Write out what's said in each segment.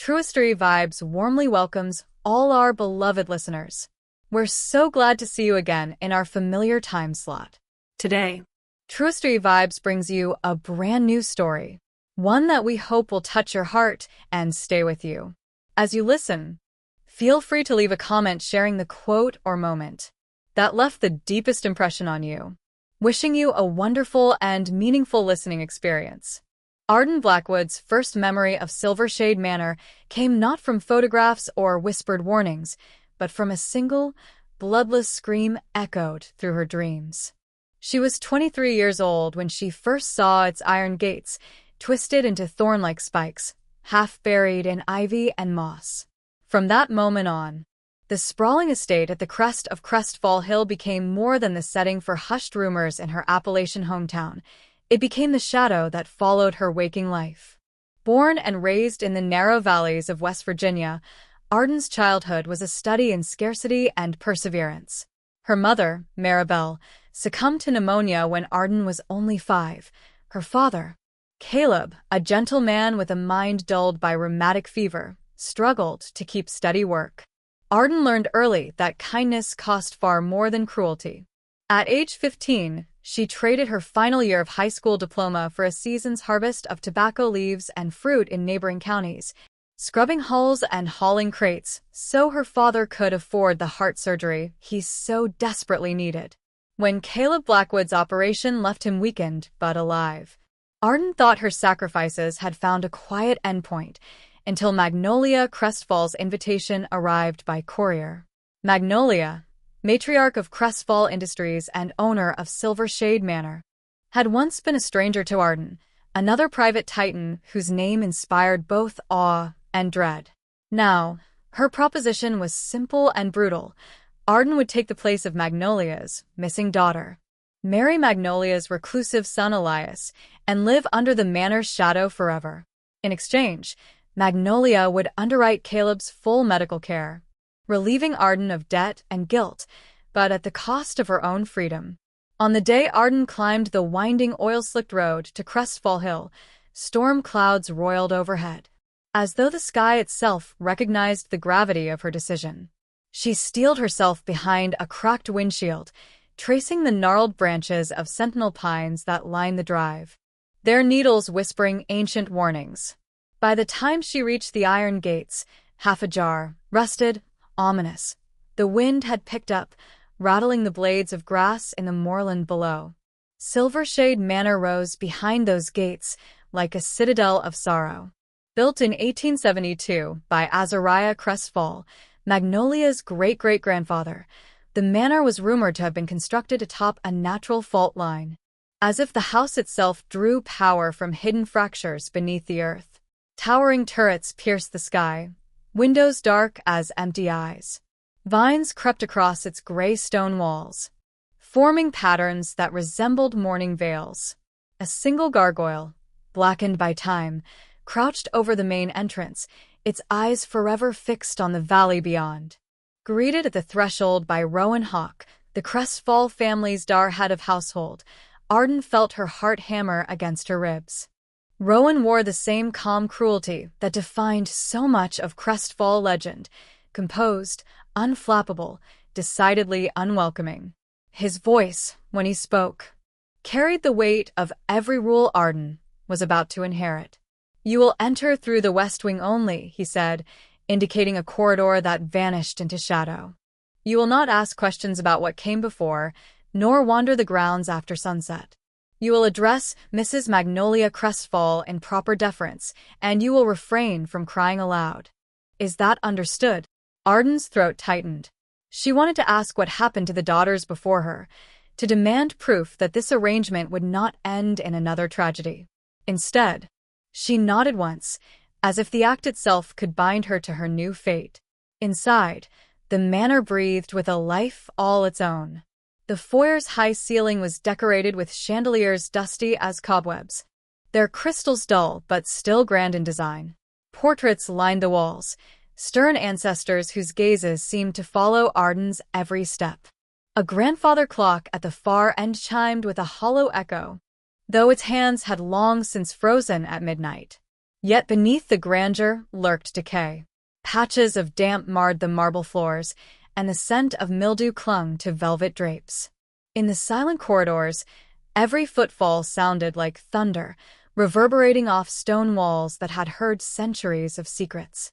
TrueStory Vibes warmly welcomes all our beloved listeners. We're so glad to see you again in our familiar time slot. Today, TrueStory Vibes brings you a brand new story, one that we hope will touch your heart and stay with you. As you listen, feel free to leave a comment sharing the quote or moment that left the deepest impression on you. Wishing you a wonderful and meaningful listening experience. Arden Blackwood's first memory of Silvershade Manor came not from photographs or whispered warnings, but from a single, bloodless scream echoed through her dreams. She was 23 years old when she first saw its iron gates, twisted into thorn-like spikes, half buried in ivy and moss. From that moment on, the sprawling estate at the crest of Crestfall Hill became more than the setting for hushed rumors in her Appalachian hometown. It became the shadow that followed her waking life. Born and raised in the narrow valleys of West Virginia, Arden's childhood was a study in scarcity and perseverance. Her mother, Maribel, succumbed to pneumonia when Arden was only 5. Her father, Caleb, a gentle man with a mind dulled by rheumatic fever, struggled to keep steady work. Arden learned early that kindness cost far more than cruelty. At age 15, she traded her final year of high school diploma for a season's harvest of tobacco leaves and fruit in neighboring counties, scrubbing hulls and hauling crates so her father could afford the heart surgery he so desperately needed. When Caleb Blackwood's operation left him weakened but alive, Arden thought her sacrifices had found a quiet endpoint, until Magnolia Crestfall's invitation arrived by courier. Magnolia, matriarch of Crestfall Industries and owner of Silvershade Manor, had once been a stranger to Arden, another private titan whose name inspired both awe and dread. Now, her proposition was simple and brutal. Arden would take the place of Magnolia's missing daughter, marry Magnolia's reclusive son Elias, and live under the manor's shadow forever. In exchange, Magnolia would underwrite Caleb's full medical care, relieving Arden of debt and guilt, but at the cost of her own freedom. On the day Arden climbed the winding oil-slicked road to Crestfall Hill, storm clouds roiled overhead. As though the sky itself recognized the gravity of her decision, she steeled herself behind a cracked windshield, tracing the gnarled branches of sentinel pines that lined the drive, their needles whispering ancient warnings. By the time she reached the iron gates, half ajar, rusted, ominous, the wind had picked up, rattling the blades of grass in the moorland below. Silvershade Manor rose behind those gates like a citadel of sorrow. Built in 1872 by Azariah Crestfall, Magnolia's great-great-grandfather, the manor was rumored to have been constructed atop a natural fault line, as if the house itself drew power from hidden fractures beneath the earth. Towering turrets pierced the sky, windows dark as empty eyes. Vines crept across its gray stone walls, forming patterns that resembled mourning veils. A single gargoyle, blackened by time, crouched over the main entrance, its eyes forever fixed on the valley beyond. Greeted at the threshold by Rowan Hawke, the Crestfall family's head of household, Arden felt her heart hammer against her ribs. Rowan wore the same calm cruelty that defined so much of Crestfall legend, composed, unflappable, decidedly unwelcoming. His voice, when he spoke, carried the weight of every rule Arden was about to inherit. "You will enter through the west wing only," he said, indicating a corridor that vanished into shadow. "You will not ask questions about what came before, nor wander the grounds after sunset. You will address Mrs. Magnolia Crestfall in proper deference, and you will refrain from crying aloud. Is that understood?" Arden's throat tightened. She wanted to ask what happened to the daughters before her, to demand proof that this arrangement would not end in another tragedy. Instead, she nodded once, as if the act itself could bind her to her new fate. Inside, the manor breathed with a life all its own. The foyer's high ceiling was decorated with chandeliers dusty as cobwebs, their crystals dull but still grand in design. Portraits lined the walls, stern ancestors whose gazes seemed to follow Arden's every step. A grandfather clock at the far end chimed with a hollow echo, though its hands had long since frozen at midnight. Yet beneath the grandeur lurked decay. Patches of damp marred the marble floors, and the scent of mildew clung to velvet drapes. In the silent corridors, every footfall sounded like thunder, reverberating off stone walls that had heard centuries of secrets.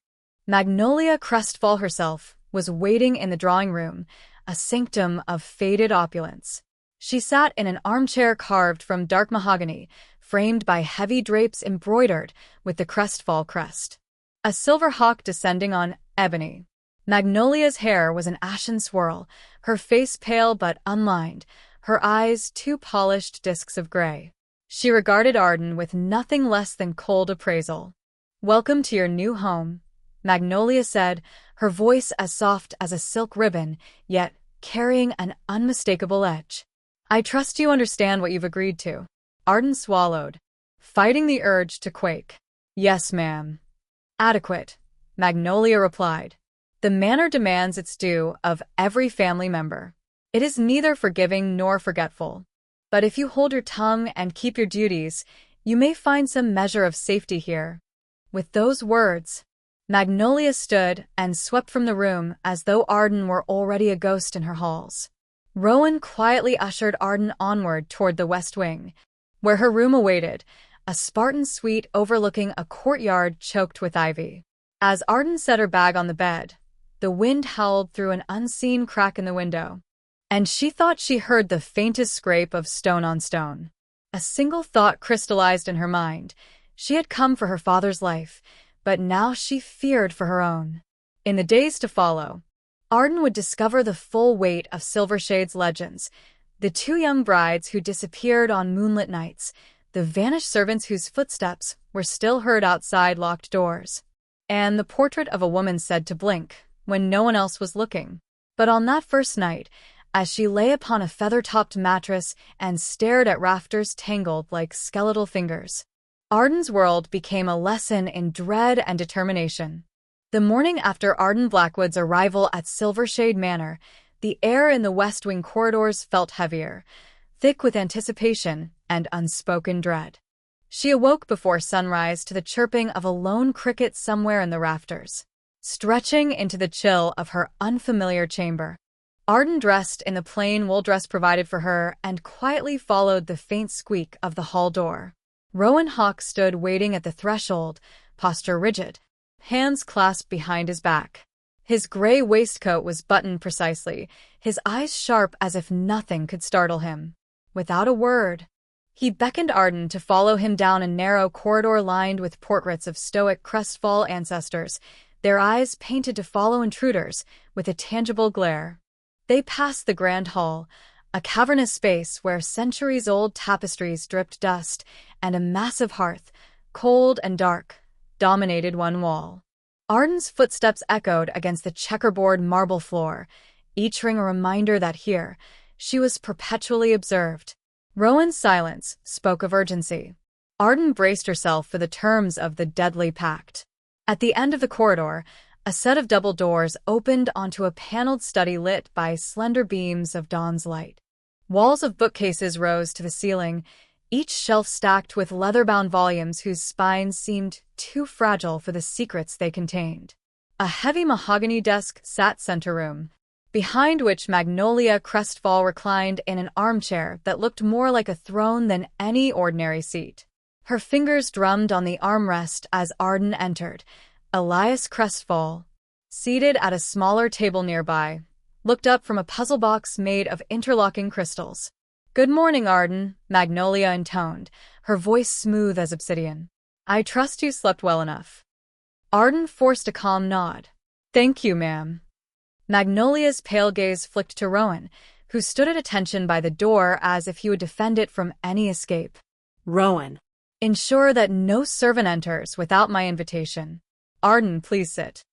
Magnolia Crestfall herself was waiting in the drawing room, a sanctum of faded opulence. She sat in an armchair carved from dark mahogany, framed by heavy drapes embroidered with the Crestfall crest. A silver hawk descending on ebony. Magnolia's hair was an ashen swirl, her face pale but unlined, her eyes two polished discs of gray. She regarded Arden with nothing less than cold appraisal. "Welcome to your new home," Magnolia said, her voice as soft as a silk ribbon, yet carrying an unmistakable edge. "I trust you understand what you've agreed to." Arden swallowed, fighting the urge to quake. "Yes, ma'am." "Adequate," Magnolia replied. "The manor demands its due of every family member. It is neither forgiving nor forgetful. But if you hold your tongue and keep your duties, you may find some measure of safety here." With those words, Magnolia stood and swept from the room as though Arden were already a ghost in her halls. Rowan quietly ushered Arden onward toward the west wing, where her room awaited, a Spartan suite overlooking a courtyard choked with ivy. As Arden set her bag on the bed, the wind howled through an unseen crack in the window, and she thought she heard the faintest scrape of stone on stone. A single thought crystallized in her mind. She had come for her father's life, but now she feared for her own. In the days to follow, Arden would discover the full weight of Silvershade's legends, the two young brides who disappeared on moonlit nights, the vanished servants whose footsteps were still heard outside locked doors, and the portrait of a woman said to blink when no one else was looking. But on that first night, as she lay upon a feather-topped mattress and stared at rafters tangled like skeletal fingers, Arden's world became a lesson in dread and determination. The morning after Arden Blackwood's arrival at Silvershade Manor, the air in the West Wing corridors felt heavier, thick with anticipation and unspoken dread. She awoke before sunrise to the chirping of a lone cricket somewhere in the rafters. Stretching into the chill of her unfamiliar chamber, Arden dressed in the plain wool dress provided for her and quietly followed the faint squeak of the hall door. Rowan Hawke stood waiting at the threshold, posture rigid, hands clasped behind his back. His gray waistcoat was buttoned precisely, his eyes sharp as if nothing could startle him. Without a word, he beckoned Arden to follow him down a narrow corridor lined with portraits of stoic Crestfall ancestors, their eyes painted to follow intruders with a tangible glare. They passed the grand hall, a cavernous space where centuries-old tapestries dripped dust, and a massive hearth, cold and dark, dominated one wall. Arden's footsteps echoed against the checkerboard marble floor, each ring a reminder that here, she was perpetually observed. Rowan's silence spoke of urgency. Arden braced herself for the terms of the deadly pact. At the end of the corridor, a set of double doors opened onto a paneled study lit by slender beams of dawn's light. Walls of bookcases rose to the ceiling, each shelf stacked with leather-bound volumes whose spines seemed too fragile for the secrets they contained. A heavy mahogany desk sat center room, behind which Magnolia Crestfall reclined in an armchair that looked more like a throne than any ordinary seat. Her fingers drummed on the armrest as Arden entered. Elias Crestfall, seated at a smaller table nearby, looked up from a puzzle box made of interlocking crystals. "Good morning, Arden," Magnolia intoned, her voice smooth as obsidian. "I trust you slept well enough." Arden forced a calm nod. "Thank you, ma'am." Magnolia's pale gaze flicked to Rowan, who stood at attention by the door as if he would defend it from any escape. "Rowan, ensure that no servant enters without my invitation. Arden, please sit."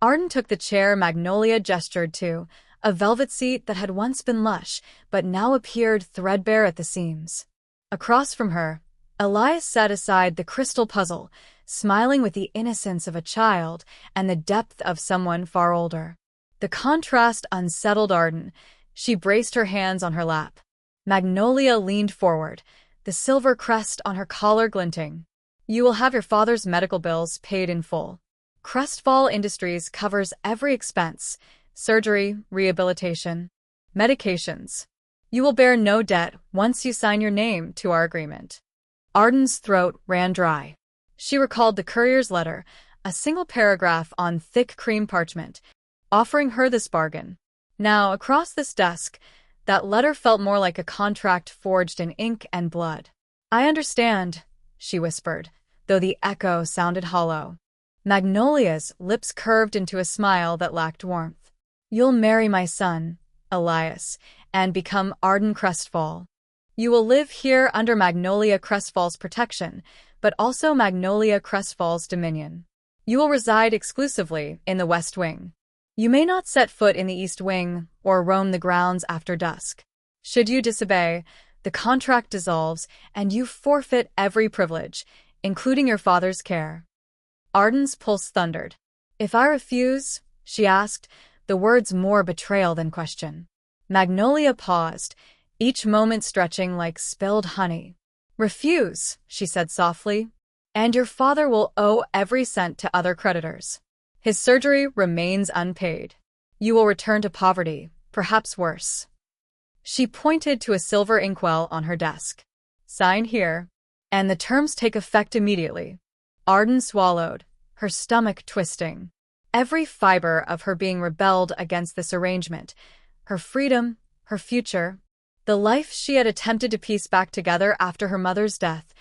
Arden took the chair Magnolia gestured to, a velvet seat that had once been lush, but now appeared threadbare at the seams. Across from her, Elias set aside the crystal puzzle, smiling with the innocence of a child and the depth of someone far older. The contrast unsettled Arden. She braced her hands on her lap. Magnolia leaned forward, the silver crest on her collar glinting. You will have your father's medical bills paid in full. Crestfall Industries covers every expense: surgery, rehabilitation, medications. You will bear no debt once you sign your name to our agreement. Arden's throat ran dry. She recalled the courier's letter, a single paragraph on thick cream parchment, offering her this bargain. Now, across this desk, that letter felt more like a contract forged in ink and blood. "I understand," she whispered, though the echo sounded hollow. Magnolia's lips curved into a smile that lacked warmth. "You'll marry my son, Elias, and become Arden Crestfall. You will live here under Magnolia Crestfall's protection, but also Magnolia Crestfall's dominion. You will reside exclusively in the West Wing. You may not set foot in the East Wing or roam the grounds after dusk. Should you disobey, the contract dissolves and you forfeit every privilege, including your father's care." Arden's pulse thundered. "If I refuse?" she asked, the words more betrayal than question. Magnolia paused, each moment stretching like spilled honey. "Refuse," she said softly, "and your father will owe every cent to other creditors. His surgery remains unpaid. You will return to poverty, perhaps worse." She pointed to a silver inkwell on her desk. "Sign here, and the terms take effect immediately." Arden swallowed, her stomach twisting. Every fiber of her being rebelled against this arrangement. Her freedom, her future, the life she had attempted to piece back together after her mother's death,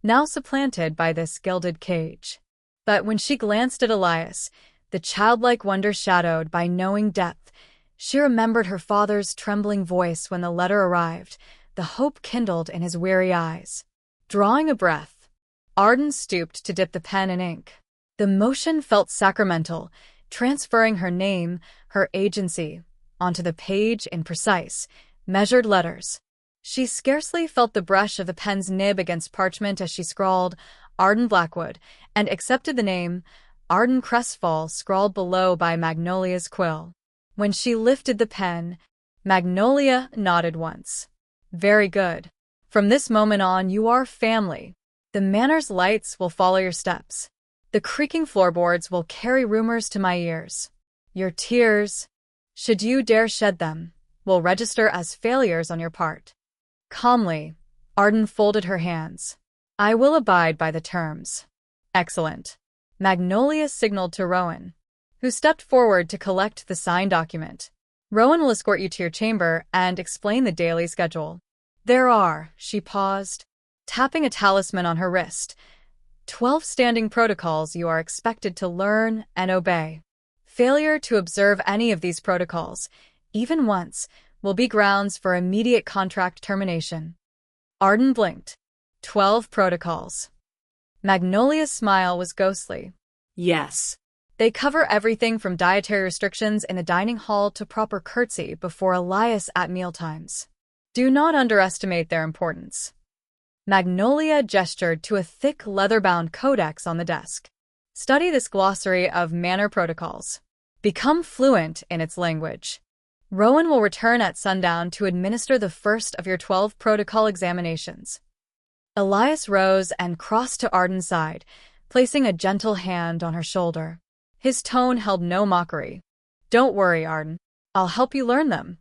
now supplanted by this gilded cage. But when she glanced at Elias, the childlike wonder shadowed by knowing depth, she remembered her father's trembling voice when the letter arrived, the hope kindled in his weary eyes. Drawing a breath, Arden stooped to dip the pen in ink. The motion felt sacramental, transferring her name, her agency, onto the page in precise, measured letters. She scarcely felt the brush of the pen's nib against parchment as she scrawled Arden Blackwood and accepted the name Arden Crestfall scrawled below by Magnolia's quill. When she lifted the pen, Magnolia nodded once. "Very good. From this moment on, you are family. The manor's lights will follow your steps. The creaking floorboards will carry rumors to my ears. Your tears, should you dare shed them, will register as failures on your part." Calmly, Arden folded her hands. "I will abide by the terms." "Excellent." Magnolia signaled to Rowan, who stepped forward to collect the signed document. "Rowan will escort you to your chamber and explain the daily schedule. There are," she paused, tapping a talisman on her wrist, 12 standing protocols you are expected to learn and obey. Failure to observe any of these protocols, even once, will be grounds for immediate contract termination." Arden blinked. 12 protocols. Magnolia's smile was ghostly. "Yes. They cover everything from dietary restrictions in the dining hall to proper curtsy before Elias at mealtimes. Do not underestimate their importance." Magnolia gestured to a thick leather-bound codex on the desk. "Study this glossary of manner protocols. Become fluent in its language. Rowan will return at sundown to administer the first of your 12 protocol examinations." Elias rose and crossed to Arden's side, placing a gentle hand on her shoulder. His tone held no mockery. "Don't worry, Arden. I'll help you learn them."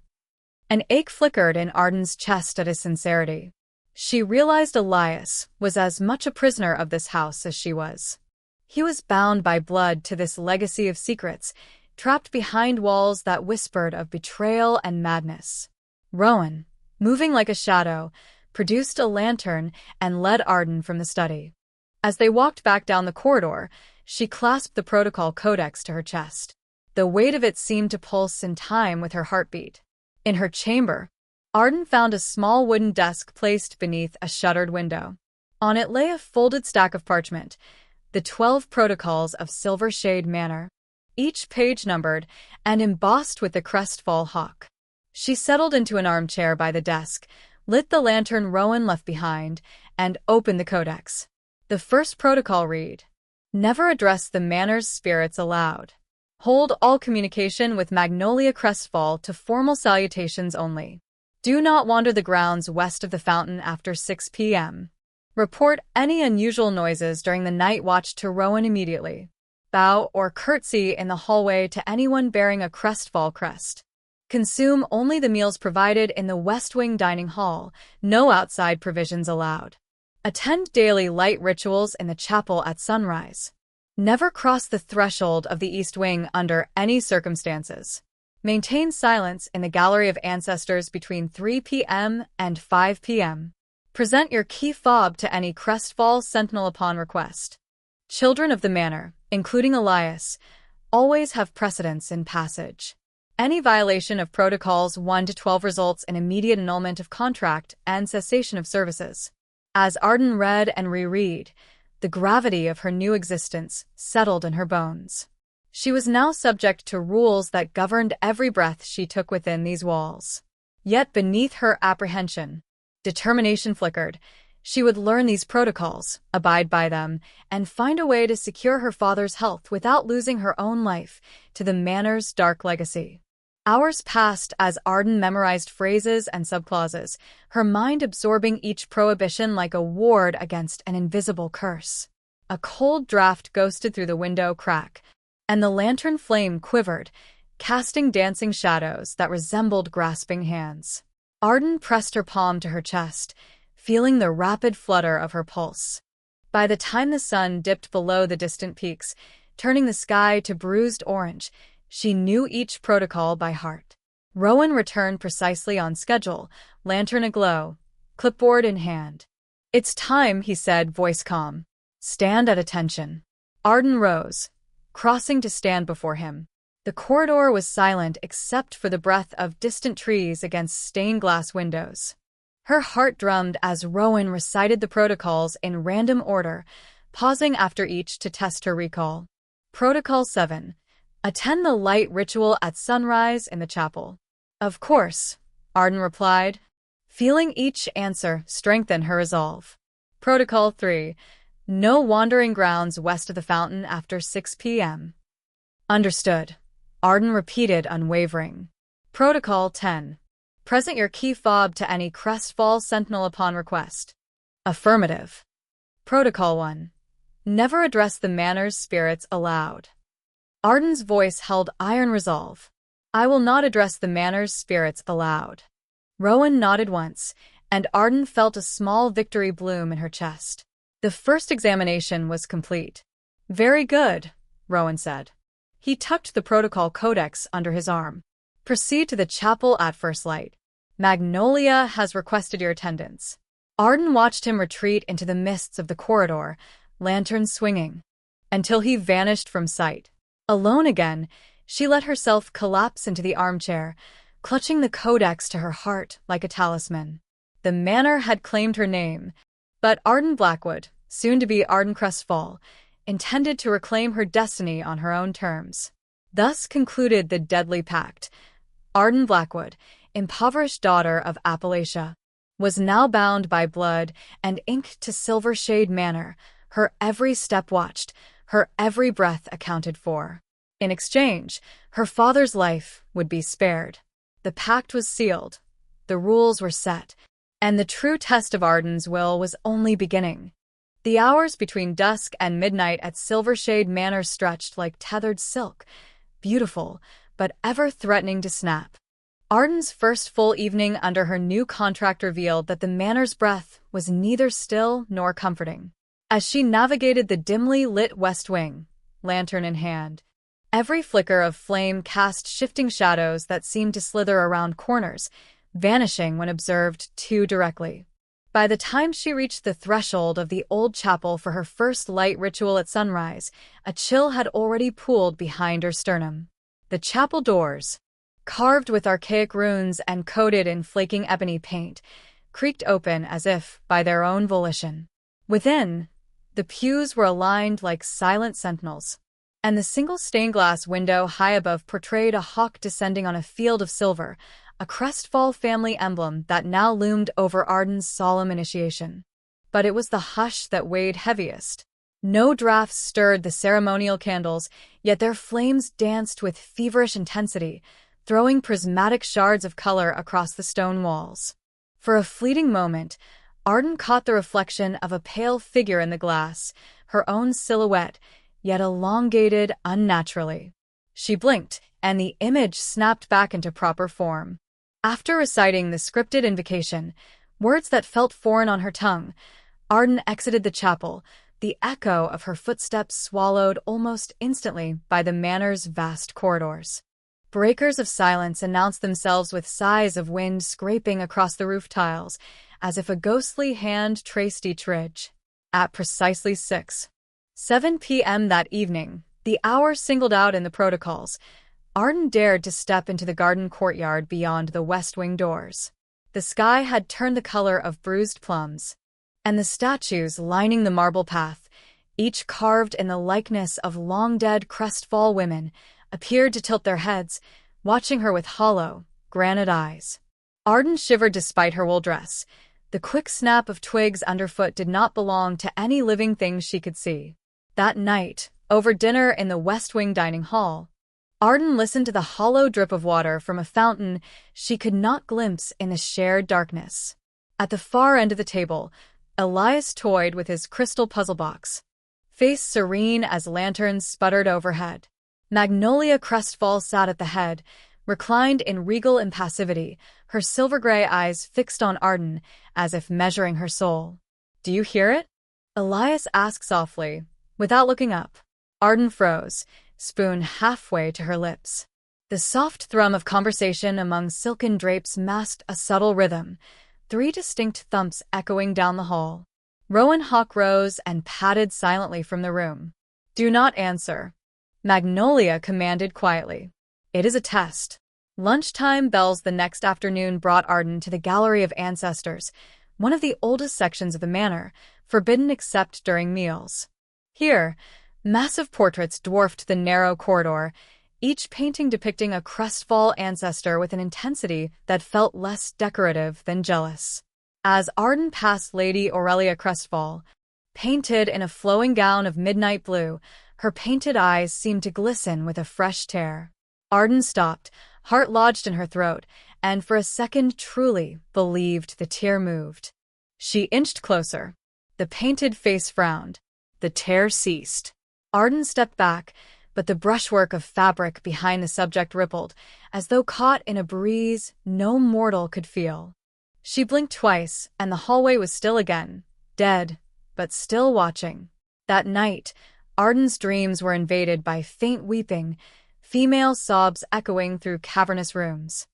An ache flickered in Arden's chest at his sincerity. She realized Elias was as much a prisoner of this house as she was. He was bound by blood to this legacy of secrets, trapped behind walls that whispered of betrayal and madness. Rowan, moving like a shadow, produced a lantern and led Arden from the study. As they walked back down the corridor, she clasped the protocol codex to her chest. The weight of it seemed to pulse in time with her heartbeat. In her chamber, Arden found a small wooden desk placed beneath a shuttered window. On it lay a folded stack of parchment, the 12 protocols of Silver Shade Manor, each page numbered and embossed with the Crestfall hawk. She settled into an armchair by the desk, lit the lantern Rowan left behind, and opened the codex. The first protocol read, "Never address the manor's spirits aloud. Hold all communication with Magnolia Crestfall to formal salutations only. Do not wander the grounds west of the fountain after 6 p.m. Report any unusual noises during the night watch to Rowan immediately. Bow or curtsy in the hallway to anyone bearing a crestfall crest. Consume only the meals provided in the West Wing dining hall, no outside provisions allowed. Attend daily light rituals in the chapel at sunrise. Never cross the threshold of the East Wing under any circumstances. Maintain silence in the Gallery of Ancestors between 3 p.m. and 5 p.m. Present your key fob to any crestfall sentinel upon request. Children of the manor, including Elias, always have precedence in passage. Any violation of protocols 1 to 12 results in immediate annulment of contract and cessation of services. As Arden read and reread, the gravity of her new existence settled in her bones. She was now subject to rules that governed every breath she took within these walls. Yet beneath her apprehension, determination flickered. She would learn these protocols, abide by them, and find a way to secure her father's health without losing her own life to the manor's dark legacy. Hours passed as Arden memorized phrases and subclauses, her mind absorbing each prohibition like a ward against an invisible curse. A cold draft ghosted through the window crack, and the lantern flame quivered, casting dancing shadows that resembled grasping hands. Arden pressed her palm to her chest, feeling the rapid flutter of her pulse. By the time the sun dipped below the distant peaks, turning the sky to bruised orange, she knew each protocol by heart. Rowan returned precisely on schedule, lantern aglow, clipboard in hand. "It's time," he said, voice calm. "Stand at attention." Arden rose, crossing to stand before him. The corridor was silent except for the breath of distant trees against stained glass windows. Her heart drummed as Rowan recited the protocols in random order, pausing after each to test her recall. Protocol 7. Attend the light ritual at sunrise in the chapel. "Of course," Arden replied, feeling each answer strengthen her resolve. Protocol 3. No wandering grounds west of the fountain after 6 p.m. "Understood," Arden repeated, unwavering. Protocol 10. Present your key fob to any crestfall sentinel upon request. "Affirmative." Protocol 1. Never address the manor's spirits aloud. Arden's voice held iron resolve. "I will not address the manor's spirits aloud." Rowan nodded once, and Arden felt a small victory bloom in her chest. The first examination was complete. "Very good," Rowan said. He tucked the protocol codex under his arm. "Proceed to the chapel at first light. Magnolia has requested your attendance." Arden watched him retreat into the mists of the corridor, lantern swinging, until he vanished from sight. Alone again, she let herself collapse into the armchair, clutching the codex to her heart like a talisman. The manor had claimed her name, but Arden Blackwood, soon to be Arden Crestfall, intended to reclaim her destiny on her own terms. Thus concluded the deadly pact. Arden Blackwood, impoverished daughter of Appalachia, was now bound by blood and ink to Silver Shade Manor, her every step watched, her every breath accounted for. In exchange, her father's life would be spared. The pact was sealed, the rules were set, and the true test of Arden's will was only beginning. The hours between dusk and midnight at Silver Shade Manor stretched like tethered silk, beautiful, but ever threatening to snap. Arden's first full evening under her new contract revealed that the manor's breath was neither still nor comforting. As she navigated the dimly lit West Wing, lantern in hand, every flicker of flame cast shifting shadows that seemed to slither around corners, vanishing when observed too directly. By the time she reached the threshold of the old chapel for her first light ritual at sunrise, a chill had already pooled behind her sternum. The chapel doors, carved with archaic runes and coated in flaking ebony paint, creaked open as if by their own volition. Within, the pews were aligned like silent sentinels, and the single stained-glass window high above portrayed a hawk descending on a field of silver, a Crestfall family emblem that now loomed over Arden's solemn initiation. But it was the hush that weighed heaviest. No draughts stirred the ceremonial candles, yet their flames danced with feverish intensity, throwing prismatic shards of color across the stone walls. For a fleeting moment, Arden caught the reflection of a pale figure in the glass, her own silhouette, yet elongated unnaturally. She blinked, and the image snapped back into proper form. After reciting the scripted invocation, words that felt foreign on her tongue, Arden exited the chapel, the echo of her footsteps swallowed almost instantly by the manor's vast corridors. Breakers of silence announced themselves with sighs of wind scraping across the roof tiles, as if a ghostly hand traced each ridge. At precisely 7 p.m. that evening, the hour singled out in the protocols, Arden dared to step into the garden courtyard beyond the west wing doors. The sky had turned the color of bruised plums, and the statues lining the marble path, each carved in the likeness of long-dead Crestfall women, appeared to tilt their heads, watching her with hollow, granite eyes. Arden shivered despite her wool dress. The quick snap of twigs underfoot did not belong to any living thing she could see. That night, over dinner in the West Wing dining hall, Arden listened to the hollow drip of water from a fountain she could not glimpse in the shared darkness. At the far end of the table, Elias toyed with his crystal puzzle box, face serene as lanterns sputtered overhead. Magnolia Crestfall sat at the head, reclined in regal impassivity, her silver-gray eyes fixed on Arden, as if measuring her soul. "Do you hear it?" Elias asked softly, without looking up. Arden froze, spoon halfway to her lips. The soft thrum of conversation among silken drapes masked a subtle rhythm, 3 distinct thumps echoing down the hall. Rowan Hawk rose and padded silently from the room. "Do not answer," Magnolia commanded quietly. "It is a test." Lunchtime bells the next afternoon brought Arden to the Gallery of Ancestors, one of the oldest sections of the manor, forbidden except during meals. Here, massive portraits dwarfed the narrow corridor, each painting depicting a Crestfall ancestor with an intensity that felt less decorative than jealous. As Arden passed Lady Aurelia Crestfall, painted in a flowing gown of midnight blue, her painted eyes seemed to glisten with a fresh tear. Arden stopped, heart lodged in her throat, and for a second truly believed the tear moved. She inched closer. The painted face frowned. The tear ceased. Arden stepped back, but the brushwork of fabric behind the subject rippled, as though caught in a breeze no mortal could feel. She blinked twice, and the hallway was still again, dead, but still watching. That night, Arden's dreams were invaded by faint weeping, female sobs echoing through cavernous rooms.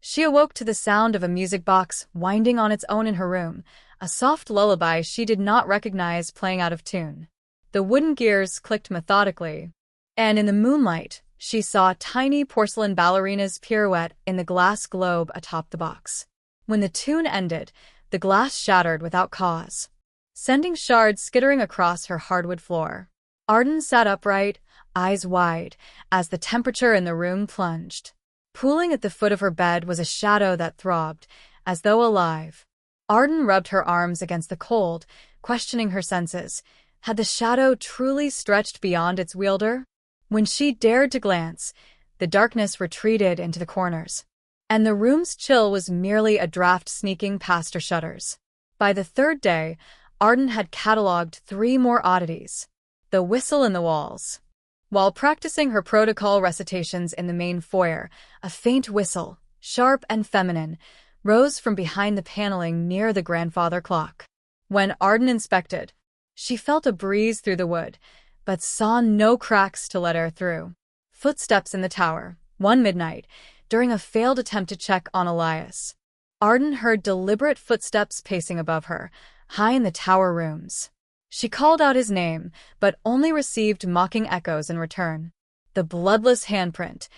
She awoke to the sound of a music box winding on its own in her room, a soft lullaby she did not recognize playing out of tune. The wooden gears clicked methodically, and in the moonlight, she saw tiny porcelain ballerinas pirouette in the glass globe atop the box. When the tune ended, the glass shattered without cause, sending shards skittering across her hardwood floor. Arden sat upright, eyes wide, as the temperature in the room plunged. Pooling at the foot of her bed was a shadow that throbbed, as though alive. Arden rubbed her arms against the cold, questioning her senses. Had the shadow truly stretched beyond its wielder? When she dared to glance, the darkness retreated into the corners, and the room's chill was merely a draft sneaking past her shutters. By the third day, Arden had catalogued 3 more oddities. The whistle in the walls. While practicing her protocol recitations in the main foyer, a faint whistle, sharp and feminine, rose from behind the paneling near the grandfather clock. When Arden inspected, she felt a breeze through the wood, but saw no cracks to let air through. Footsteps in the tower, one midnight, during a failed attempt to check on Elias. Arden heard deliberate footsteps pacing above her, high in the tower rooms. She called out his name, but only received mocking echoes in return. The bloodless handprint.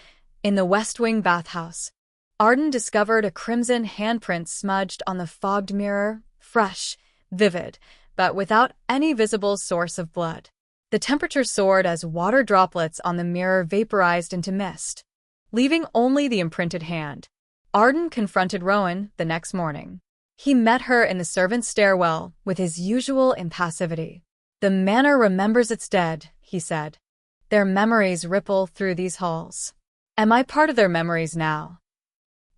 In the West Wing bathhouse, Arden discovered a crimson handprint smudged on the fogged mirror, fresh, vivid, but without any visible source of blood. The temperature soared as water droplets on the mirror vaporized into mist, leaving only the imprinted hand. Arden confronted Rowan the next morning. He met her in the servants' stairwell with his usual impassivity. "The manor remembers its dead," he said. "Their memories ripple through these halls. Am I part of their memories now?"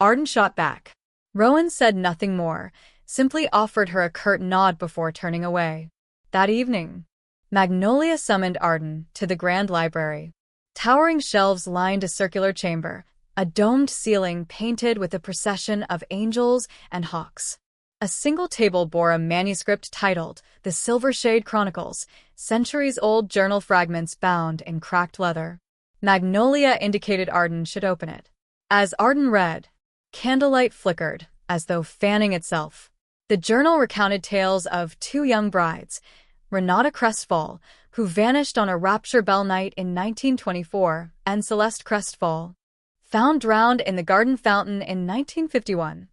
Arden shot back. Rowan said nothing more, simply offered her a curt nod before turning away. That evening, Magnolia summoned Arden to the Grand Library. Towering shelves lined a circular chamber, a domed ceiling painted with a procession of angels and hawks. A single table bore a manuscript titled The Silvershade Chronicles, centuries-old journal fragments bound in cracked leather. Magnolia indicated Arden should open it. As Arden read, candlelight flickered, as though fanning itself. The journal recounted tales of two young brides, Renata Crestfall, who vanished on a Rapture Bell night in 1924, and Celeste Crestfall, found drowned in the garden fountain in 1951.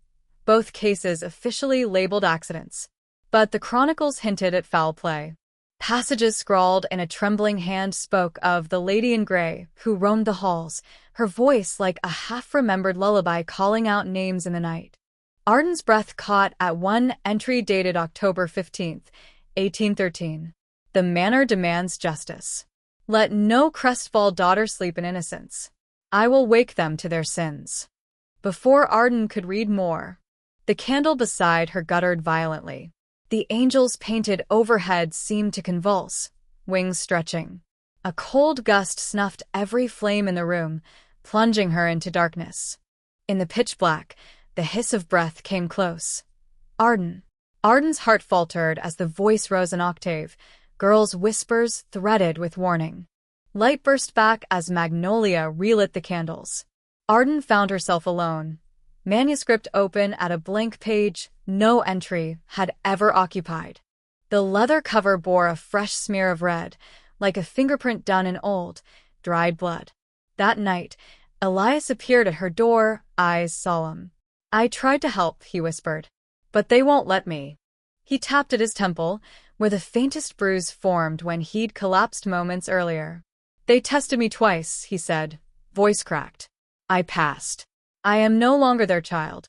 Both cases officially labeled accidents. But the chronicles hinted at foul play. Passages scrawled in a trembling hand spoke of the lady in gray who roamed the halls, her voice like a half-remembered lullaby calling out names in the night. Arden's breath caught at one entry dated October 15th, 1813. The manor demands justice. Let no Crestfall daughter sleep in innocence. I will wake them to their sins. Before Arden could read more, the candle beside her guttered violently. The angels painted overhead seemed to convulse, wings stretching. A cold gust snuffed every flame in the room, plunging her into darkness. In the pitch black, the hiss of breath came close. Arden. Arden's heart faltered as the voice rose an octave, girls' whispers threaded with warning. Light burst back as Magnolia relit the candles. Arden found herself alone. Manuscript open at a blank page no entry had ever occupied. The leather cover bore a fresh smear of red, like a fingerprint done in old, dried blood. That night, Elias appeared at her door, eyes solemn. I tried to help, he whispered. But they won't let me. He tapped at his temple, where the faintest bruise formed when he'd collapsed moments earlier. They tested me twice, he said, voice cracked. I passed. I am no longer their child.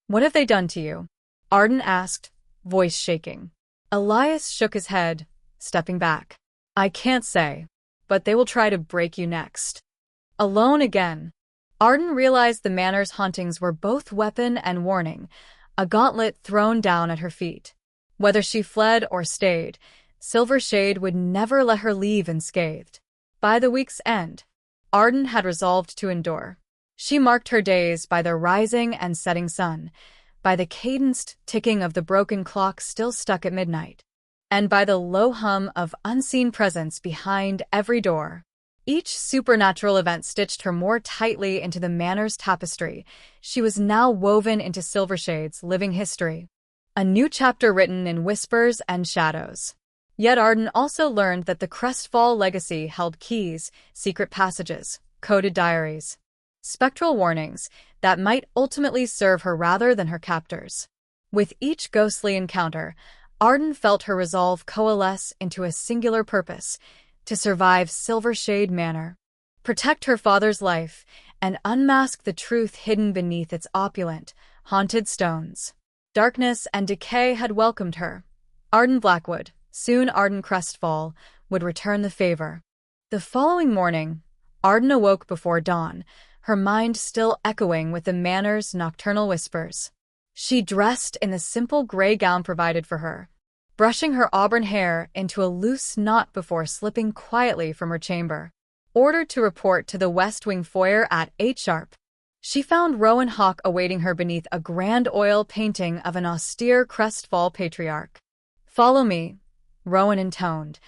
What have they done to you? Arden asked, voice shaking. Elias shook his head, stepping back. I can't say, but they will try to break you next. Alone again. Arden realized the manor's hauntings were both weapon and warning, a gauntlet thrown down at her feet. Whether she fled or stayed, Silvershade would never let her leave unscathed. By the week's end, Arden had resolved to endure. She marked her days by the rising and setting sun, by the cadenced ticking of the broken clock still stuck at midnight, and by the low hum of unseen presence behind every door. Each supernatural event stitched her more tightly into the manor's tapestry. She was now woven into Silvershade's living history. A new chapter written in whispers and shadows. Yet Arden also learned that the Crestfall legacy held keys, secret passages, coded diaries, spectral warnings that might ultimately serve her rather than her captors. With each ghostly encounter, Arden felt her resolve coalesce into a singular purpose: to survive Silvershade Manor, protect her father's life, and unmask the truth hidden beneath its opulent, haunted stones. Darkness and decay had welcomed her. Arden Blackwood, soon Arden Crestfall, would return the favor. The following morning, Arden awoke before dawn, her mind still echoing with the manor's nocturnal whispers. She dressed in the simple gray gown provided for her, brushing her auburn hair into a loose knot before slipping quietly from her chamber. Ordered to report to the West Wing foyer at 8 sharp. She found Rowan Hawke awaiting her beneath a grand oil painting of an austere Crestfall patriarch. Follow me, Rowan intoned,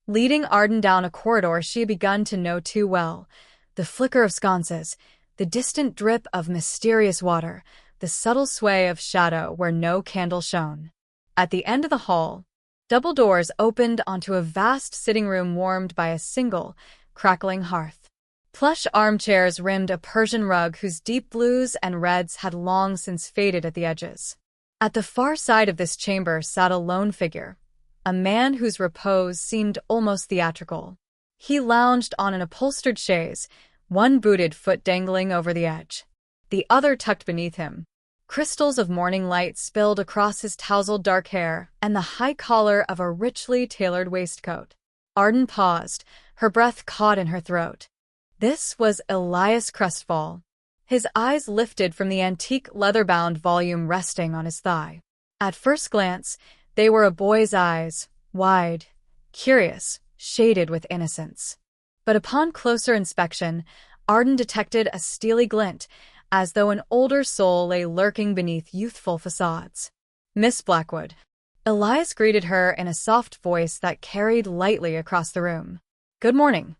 leading Arden down a corridor she had begun to know too well. The flicker of sconces, the distant drip of mysterious water, the subtle sway of shadow where no candle shone. At the end of the hall, double doors opened onto a vast sitting room warmed by a single, crackling hearth. Plush armchairs rimmed a Persian rug whose deep blues and reds had long since faded at the edges. At the far side of this chamber sat a lone figure, a man whose repose seemed almost theatrical. He lounged on an upholstered chaise, one booted foot dangling over the edge, the other tucked beneath him. Crystals of morning light spilled across his tousled dark hair and the high collar of a richly tailored waistcoat. Arden paused, her breath caught in her throat. This was Elias Crestfall. His eyes lifted from the antique leather-bound volume resting on his thigh. At first glance, they were a boy's eyes, wide, curious, shaded with innocence. But upon closer inspection, Arden detected a steely glint, as though an older soul lay lurking beneath youthful facades. "Miss Blackwood." Elias greeted her in a soft voice that carried lightly across the room. "Good morning."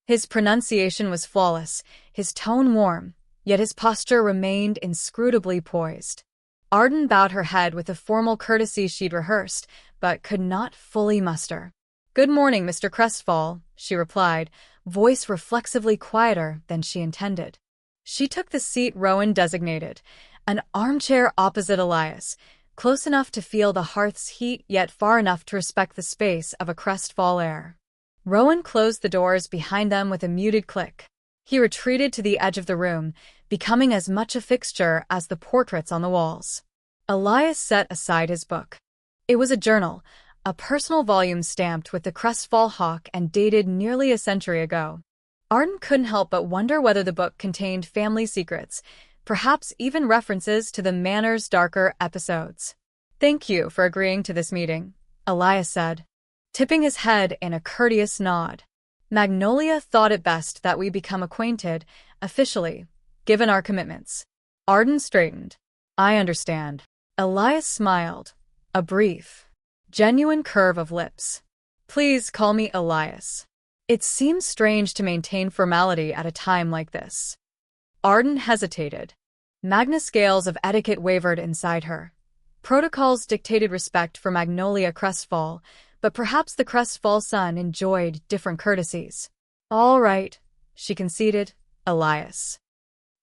His pronunciation was flawless, his tone warm, yet his posture remained inscrutably poised. Arden bowed her head with the formal courtesy she'd rehearsed, but could not fully muster. "Good morning, Mr. Crestfall," she replied, voice reflexively quieter than she intended. She took the seat Rowan designated, an armchair opposite Elias, close enough to feel the hearth's heat yet far enough to respect the space of a Crestfall heir. Rowan closed the doors behind them with a muted click. He retreated to the edge of the room, becoming as much a fixture as the portraits on the walls. Elias set aside his book. It was a journal, a personal volume stamped with the Crestfall hawk and dated nearly a century ago. Arden couldn't help but wonder whether the book contained family secrets, perhaps even references to the Manor's darker episodes. "Thank you for agreeing to this meeting," Elias said, tipping his head in a courteous nod. "Magnolia thought it best that we become acquainted, officially, given our commitments." Arden straightened. "I understand." Elias smiled, a brief, genuine curve of lips. "Please call me Elias." It seems strange to maintain formality at a time like this. Arden hesitated. Magna scales of etiquette wavered inside her. Protocols dictated respect for Magnolia Crestfall, but perhaps the Crestfall son enjoyed different courtesies. "All right," she conceded, "Elias."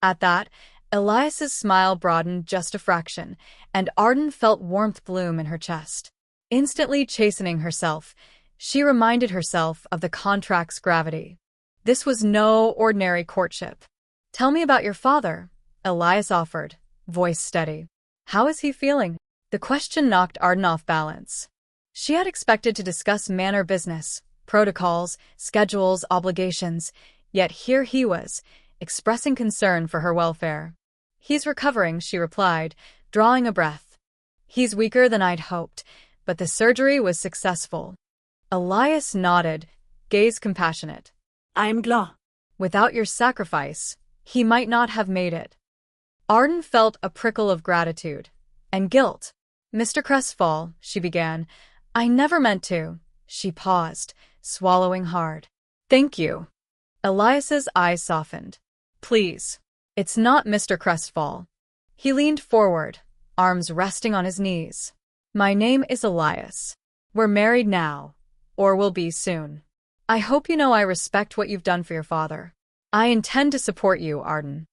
At that, Elias's smile broadened just a fraction, and Arden felt warmth bloom in her chest. Instantly chastening herself, she reminded herself of the contract's gravity. This was no ordinary courtship. "Tell me about your father," Elias offered, voice steady. "How is he feeling?" The question knocked Arden off balance. She had expected to discuss Manor business, protocols, schedules, obligations, yet here he was, expressing concern for her welfare. "He's recovering," she replied, drawing a breath. "He's weaker than I'd hoped, but the surgery was successful." Elias nodded, gaze compassionate. "I'm glad. "Without your sacrifice, he might not have made it." Arden felt a prickle of gratitude and guilt. "Mr. Crestfall," she began, "I never meant to." She paused, swallowing hard. "Thank you." Elias's eyes softened. "Please. It's not Mr. Crestfall." He leaned forward, arms resting on his knees. "My name is Elias. We're married now, or will be soon. I hope you know I respect what you've done for your father. I intend to support you, Arden."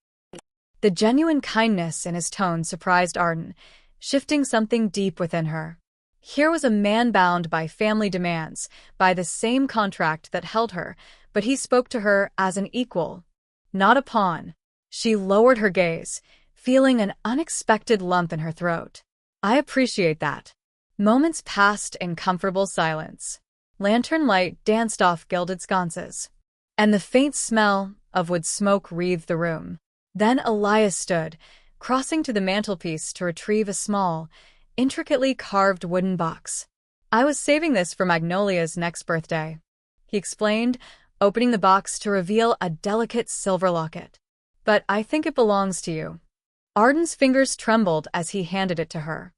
The genuine kindness in his tone surprised Arden, shifting something deep within her. Here was a man bound by family demands, by the same contract that held her, but he spoke to her as an equal, not a pawn. She lowered her gaze, feeling an unexpected lump in her throat. "I appreciate that." Moments passed in comfortable silence. Lantern light danced off gilded sconces, and the faint smell of wood smoke wreathed the room. Then Elias stood, crossing to the mantelpiece to retrieve a small, intricately carved wooden box. "I was saving this for Magnolia's next birthday," he explained, opening the box to reveal a delicate silver locket. "But I think it belongs to you." Arden's fingers trembled as he handed it to her.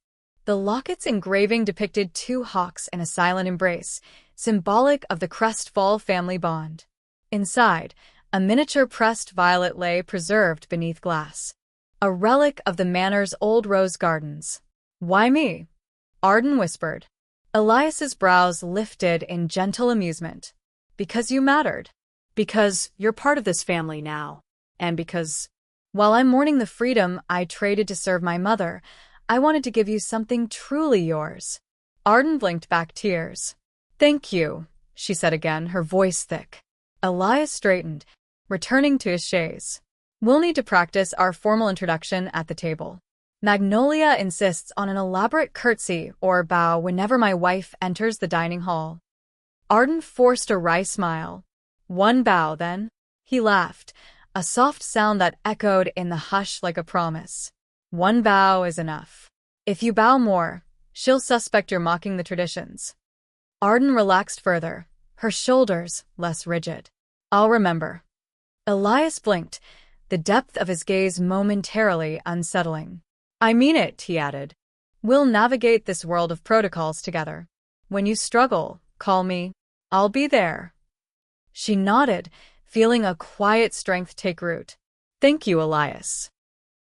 The locket's engraving depicted two hawks in a silent embrace, symbolic of the Crestfall family bond. Inside, a miniature pressed violet lay preserved beneath glass, a relic of the Manor's old rose gardens. "Why me?" Arden whispered. Elias's brows lifted in gentle amusement. "Because you mattered. Because you're part of this family now. And because, while I'm mourning the freedom I traded to serve my mother, I wanted to give you something truly yours." Arden blinked back tears. "Thank you," she said again, her voice thick. Elias straightened, returning to his chaise. "We'll need to practice our formal introduction at the table. Magnolia insists on an elaborate curtsy or bow whenever my wife enters the dining hall." Arden forced a wry smile. "One bow, then?" He laughed, a soft sound that echoed in the hush like a promise. "One bow is enough. If you bow more, She'll suspect you're mocking the traditions. Arden relaxed further, her shoulders less rigid. I'll remember. Elias blinked, the depth of his gaze momentarily unsettling. I mean it, he added. We'll navigate this world of protocols together. When you struggle, call me. I'll be there. She nodded, feeling a quiet strength take root. Thank you, Elias.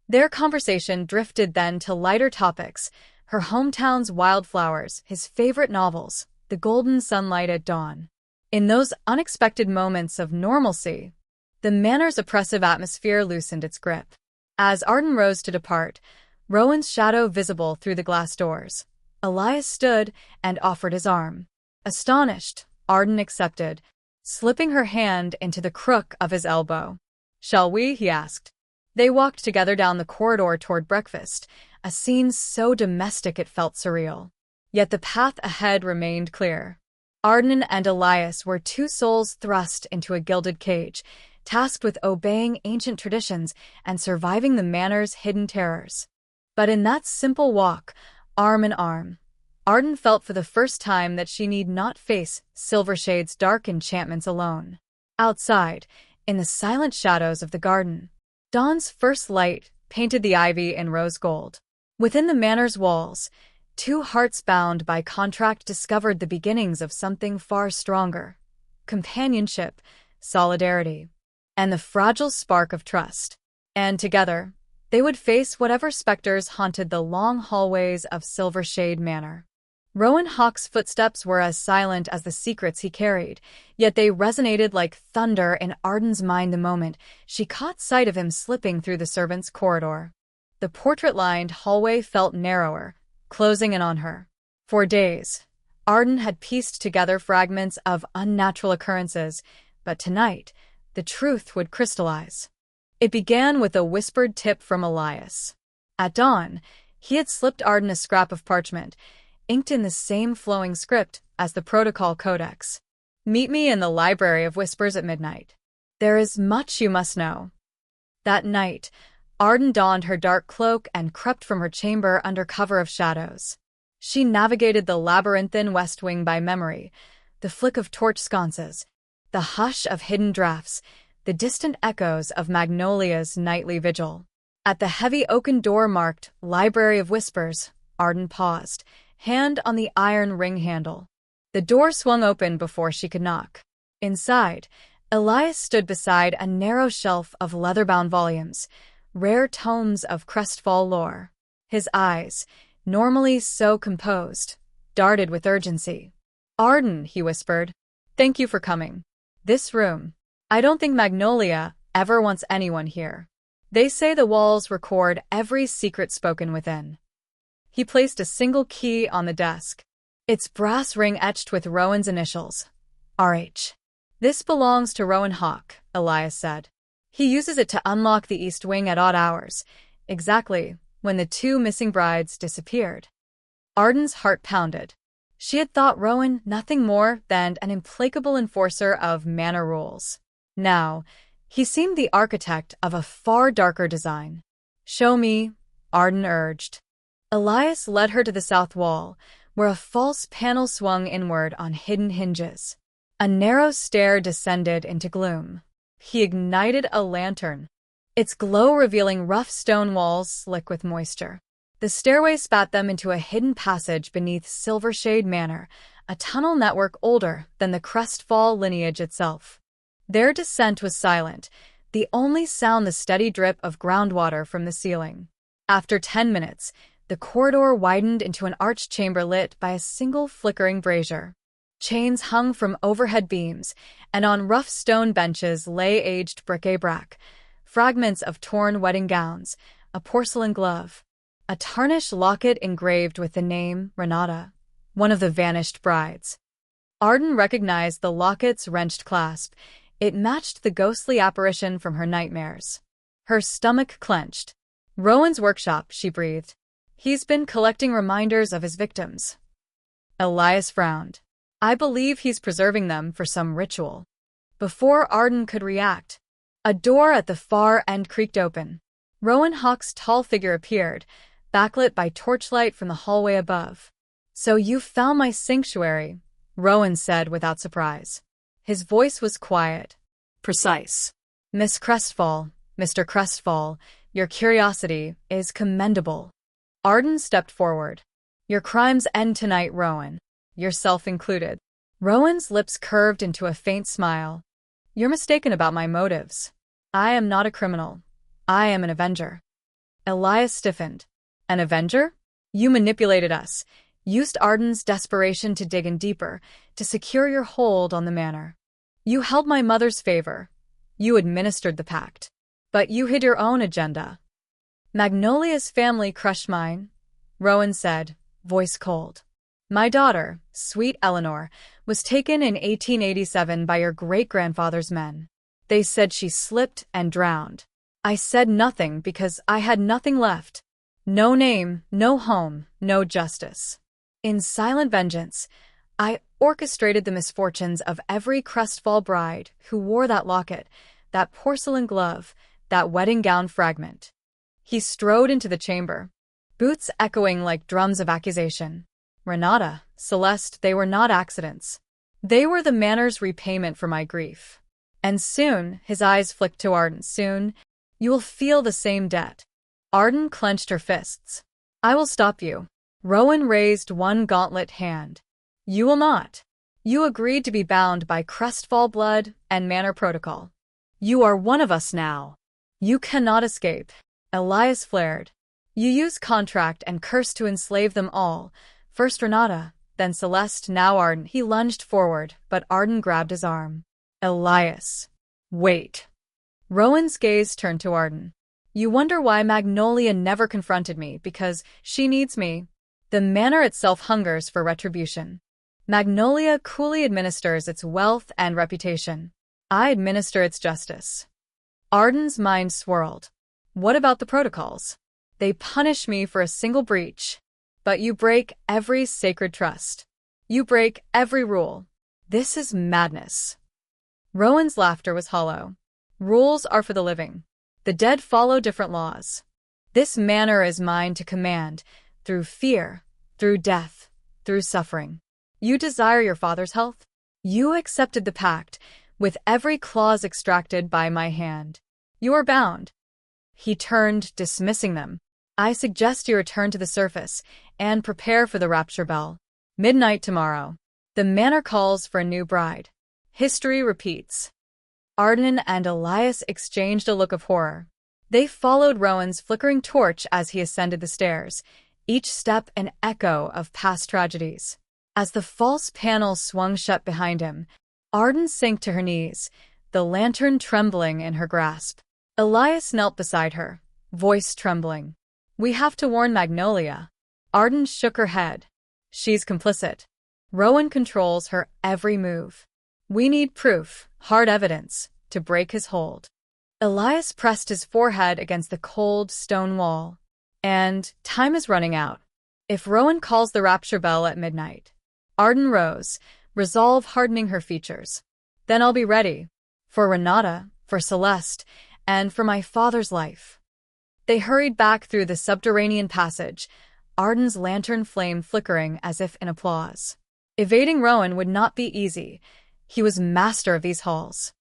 Their conversation drifted then to lighter topics, her hometown's wildflowers, his favorite novels, the golden sunlight at dawn. In those unexpected moments of normalcy, the manor's oppressive atmosphere loosened its grip. As Arden rose to depart, Rowan's shadow visible through the glass doors, Elias stood and offered his arm. Astonished, Arden accepted, slipping her hand into the crook of his elbow. Shall we? He asked. They walked together down the corridor toward breakfast, a scene so domestic it felt surreal. Yet the path ahead remained clear. Arden and Elias were two souls thrust into a gilded cage, tasked with obeying ancient traditions and surviving the manor's hidden terrors. But in that simple walk, arm in arm, Arden felt for the first time that she need not face Silvershade's dark enchantments alone. Outside, in the silent shadows of the garden, dawn's first light painted the ivy in rose gold. Within the manor's walls, two hearts bound by contract discovered the beginnings of something far stronger: companionship, solidarity, and the fragile spark of trust. And together, they would face whatever specters haunted the long hallways of Silvershade Manor. Rowan Hawke's footsteps were as silent as the secrets he carried, yet they resonated like thunder in Arden's mind the moment she caught sight of him slipping through the servants' corridor. The portrait-lined hallway felt narrower, closing in on her. For days, Arden had pieced together fragments of unnatural occurrences, but tonight, the truth would crystallize. It began with a whispered tip from Elias. At dawn, he had slipped Arden a scrap of parchment, inked in the same flowing script as the Protocol Codex. Meet me in the Library of Whispers at midnight. There is much you must know. That night, Arden donned her dark cloak and crept from her chamber under cover of shadows. She navigated the labyrinthine west wing by memory, the flick of torch sconces, the hush of hidden drafts, the distant echoes of Magnolia's nightly vigil. At the heavy oaken door marked Library of Whispers, Arden paused, hand on the iron ring handle. The door swung open before she could knock. Inside, Elias stood beside a narrow shelf of leather-bound volumes, rare tomes of Crestfall lore. His eyes, normally so composed, darted with urgency. Arden, he whispered, thank you for coming. This room. I don't think Magnolia ever wants anyone here. They say the walls record every secret spoken within. He placed a single key on the desk. Its brass ring etched with Rowan's initials, RH. This belongs to Rowan Hawke, Elias said. He uses it to unlock the East Wing at odd hours, exactly when the two missing brides disappeared. Arden's heart pounded. She had thought Rowan nothing more than an implacable enforcer of manor rules. Now, he seemed the architect of a far darker design. Show me, Arden urged. Elias led her to the south wall, where a false panel swung inward on hidden hinges. A narrow stair descended into gloom. He ignited a lantern, its glow revealing rough stone walls slick with moisture. The stairway spat them into a hidden passage beneath Silvershade Manor, a tunnel network older than the Crestfall lineage itself. Their descent was silent, the only sound the steady drip of groundwater from the ceiling. After 10 minutes, the corridor widened into an arched chamber lit by a single flickering brazier. Chains hung from overhead beams, and on rough stone benches lay aged bric-a-brac, fragments of torn wedding gowns, a porcelain glove, a tarnished locket engraved with the name Renata, one of the vanished brides. Arden recognized the locket's wrenched clasp. It matched the ghostly apparition from her nightmares. Her stomach clenched. Rowan's workshop, she breathed. He's been collecting reminders of his victims. Elias frowned. I believe he's preserving them for some ritual. Before Arden could react, a door at the far end creaked open. Rowan Hawke's tall figure appeared, backlit by torchlight from the hallway above. "So you found my sanctuary," Rowan said without surprise. His voice was quiet, precise. "Miss Crestfall, Mr. Crestfall, your curiosity is commendable." Arden stepped forward. "Your crimes end tonight, Rowan, yourself included." Rowan's lips curved into a faint smile. "You're mistaken about my motives. I am not a criminal. I am an avenger." Elias stiffened. "An avenger? You manipulated us, used Arden's desperation to dig in deeper, to secure your hold on the manor. You held my mother's favor. You administered the pact. But you hid your own agenda." "Magnolia's family crushed mine," Rowan said, voice cold. "My daughter, sweet Eleanor, was taken in 1887 by your great-grandfather's men. They said she slipped and drowned. I said nothing because I had nothing left. No name, no home, no justice. In silent vengeance, I orchestrated the misfortunes of every Crestfall bride who wore that locket, that porcelain glove, that wedding gown fragment." He strode into the chamber, boots echoing like drums of accusation. "Renata, Celeste, they were not accidents. They were the manor's repayment for my grief. And soon," his eyes flicked to Arden, "soon, you will feel the same debt." Arden clenched her fists. "I will stop you." Rowan raised one gauntlet hand. "You will not. You agreed to be bound by Crestfall blood and manor protocol. You are one of us now. You cannot escape." Elias flared. "You used contract and curse to enslave them all. First Renata, then Celeste, now Arden." He lunged forward, but Arden grabbed his arm. "Elias, wait." Rowan's gaze turned to Arden. "You wonder why Magnolia never confronted me, because she needs me. The manor itself hungers for retribution. Magnolia coolly administers its wealth and reputation. I administer its justice." Arden's mind swirled. "What about the protocols? They punish me for a single breach. But you break every sacred trust. You break every rule. This is madness." Rowan's laughter was hollow. "Rules are for the living. The dead follow different laws. This manor is mine to command, through fear, through death, through suffering. You desire your father's health? You accepted the pact, with every clause extracted by my hand. You are bound." He turned, dismissing them. "I suggest you return to the surface and prepare for the rapture bell. Midnight tomorrow. The manor calls for a new bride. History repeats." Arden and Elias exchanged a look of horror. They followed Rowan's flickering torch as he ascended the stairs, each step an echo of past tragedies. As the false panel swung shut behind him, Arden sank to her knees, the lantern trembling in her grasp. Elias knelt beside her, voice trembling. "We have to warn Magnolia." Arden shook her head. "She's complicit. Rowan controls her every move. We need proof, hard evidence, to break his hold." Elias pressed his forehead against the cold stone wall. "And time is running out. If Rowan calls the rapture bell at midnight." Arden rose, resolve hardening her features. "Then I'll be ready. For Renata, for Celeste, and for my father's life." They hurried back through the subterranean passage, Arden's lantern flame flickering as if in applause. Evading Rowan would not be easy. He was master of these halls.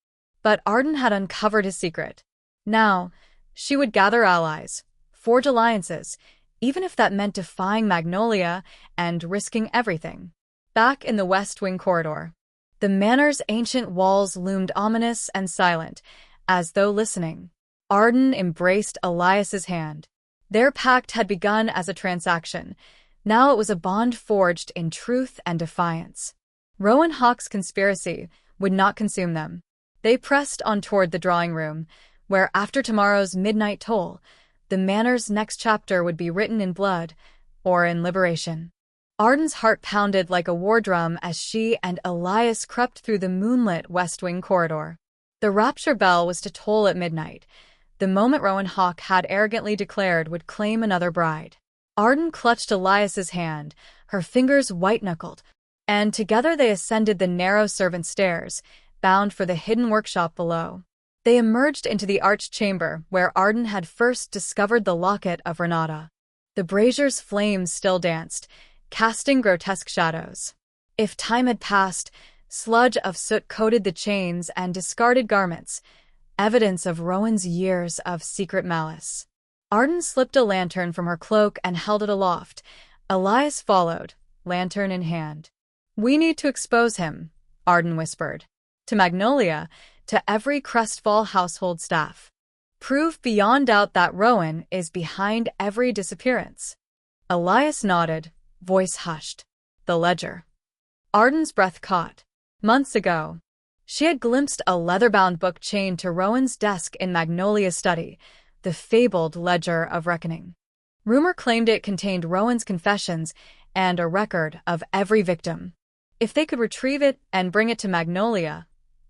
But Arden had uncovered his secret. Now, she would gather allies, forge alliances, even if that meant defying Magnolia and risking everything. Back in the West Wing corridor, the manor's ancient walls loomed ominous and silent, as though listening. Arden embraced Elias's hand. Their pact had begun as a transaction. Now it was a bond forged in truth and defiance. Rowan Hawke's conspiracy would not consume them. They pressed on toward the drawing room, where after tomorrow's midnight toll, the manor's next chapter would be written in blood or in liberation. Arden's heart pounded like a war drum as she and Elias crept through the moonlit West Wing corridor. The rapture bell was to toll at midnight, the moment Rowan Hawke had arrogantly declared would claim another bride. Arden clutched Elias's hand, her fingers white-knuckled, and together they ascended the narrow servant stairs, bound for the hidden workshop below. They emerged into the arched chamber where Arden had first discovered the locket of Renata. The brazier's flames still danced, casting grotesque shadows. If time had passed, sludge of soot coated the chains and discarded garments, evidence of Rowan's years of secret malice. Arden slipped a lantern from her cloak and held it aloft. Elias followed, lantern in hand. "We need to expose him," Arden whispered. To Magnolia, to every Crestfall household staff. "Prove beyond doubt that Rowan is behind every disappearance." Elias nodded, voice hushed. The ledger. Arden's breath caught. Months ago, she had glimpsed a leather-bound book chained to Rowan's desk in Magnolia's study, the fabled Ledger of Reckoning. Rumor claimed it contained Rowan's confessions and a record of every victim. If they could retrieve it and bring it to Magnolia,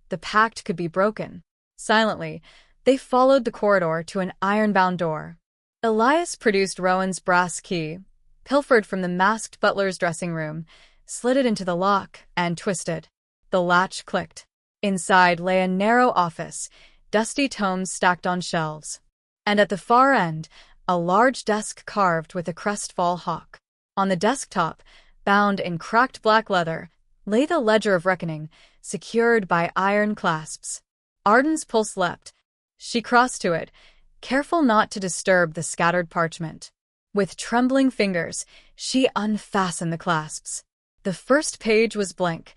the pact could be broken. Silently, they followed the corridor to an iron-bound door. Elias produced Rowan's brass key, pilfered from the masked butler's dressing room, slid it into the lock, and twisted. The latch clicked. Inside lay a narrow office, dusty tomes stacked on shelves. And at the far end, a large desk carved with a Crestfall hawk. On the desktop, bound in cracked black leather, lay the Ledger of Reckoning, secured by iron clasps. Arden's pulse leapt. She crossed to it, careful not to disturb the scattered parchment. With trembling fingers, she unfastened the clasps. The first page was blank.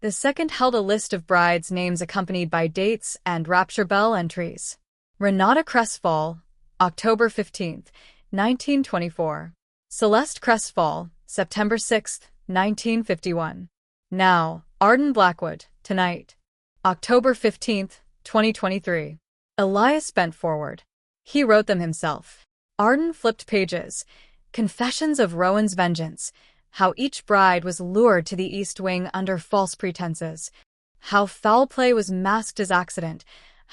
The second held a list of brides' names accompanied by dates and rapture bell entries. Renata Crestfall, October 15th, 1924. Celeste Crestfall, September 6th, 1951. Now, Arden Blackwood, tonight. October 15th, 2023. Elias bent forward. He wrote them himself. Arden flipped pages. Confessions of Rowan's vengeance. How each bride was lured to the East Wing under false pretenses. How foul play was masked as accident.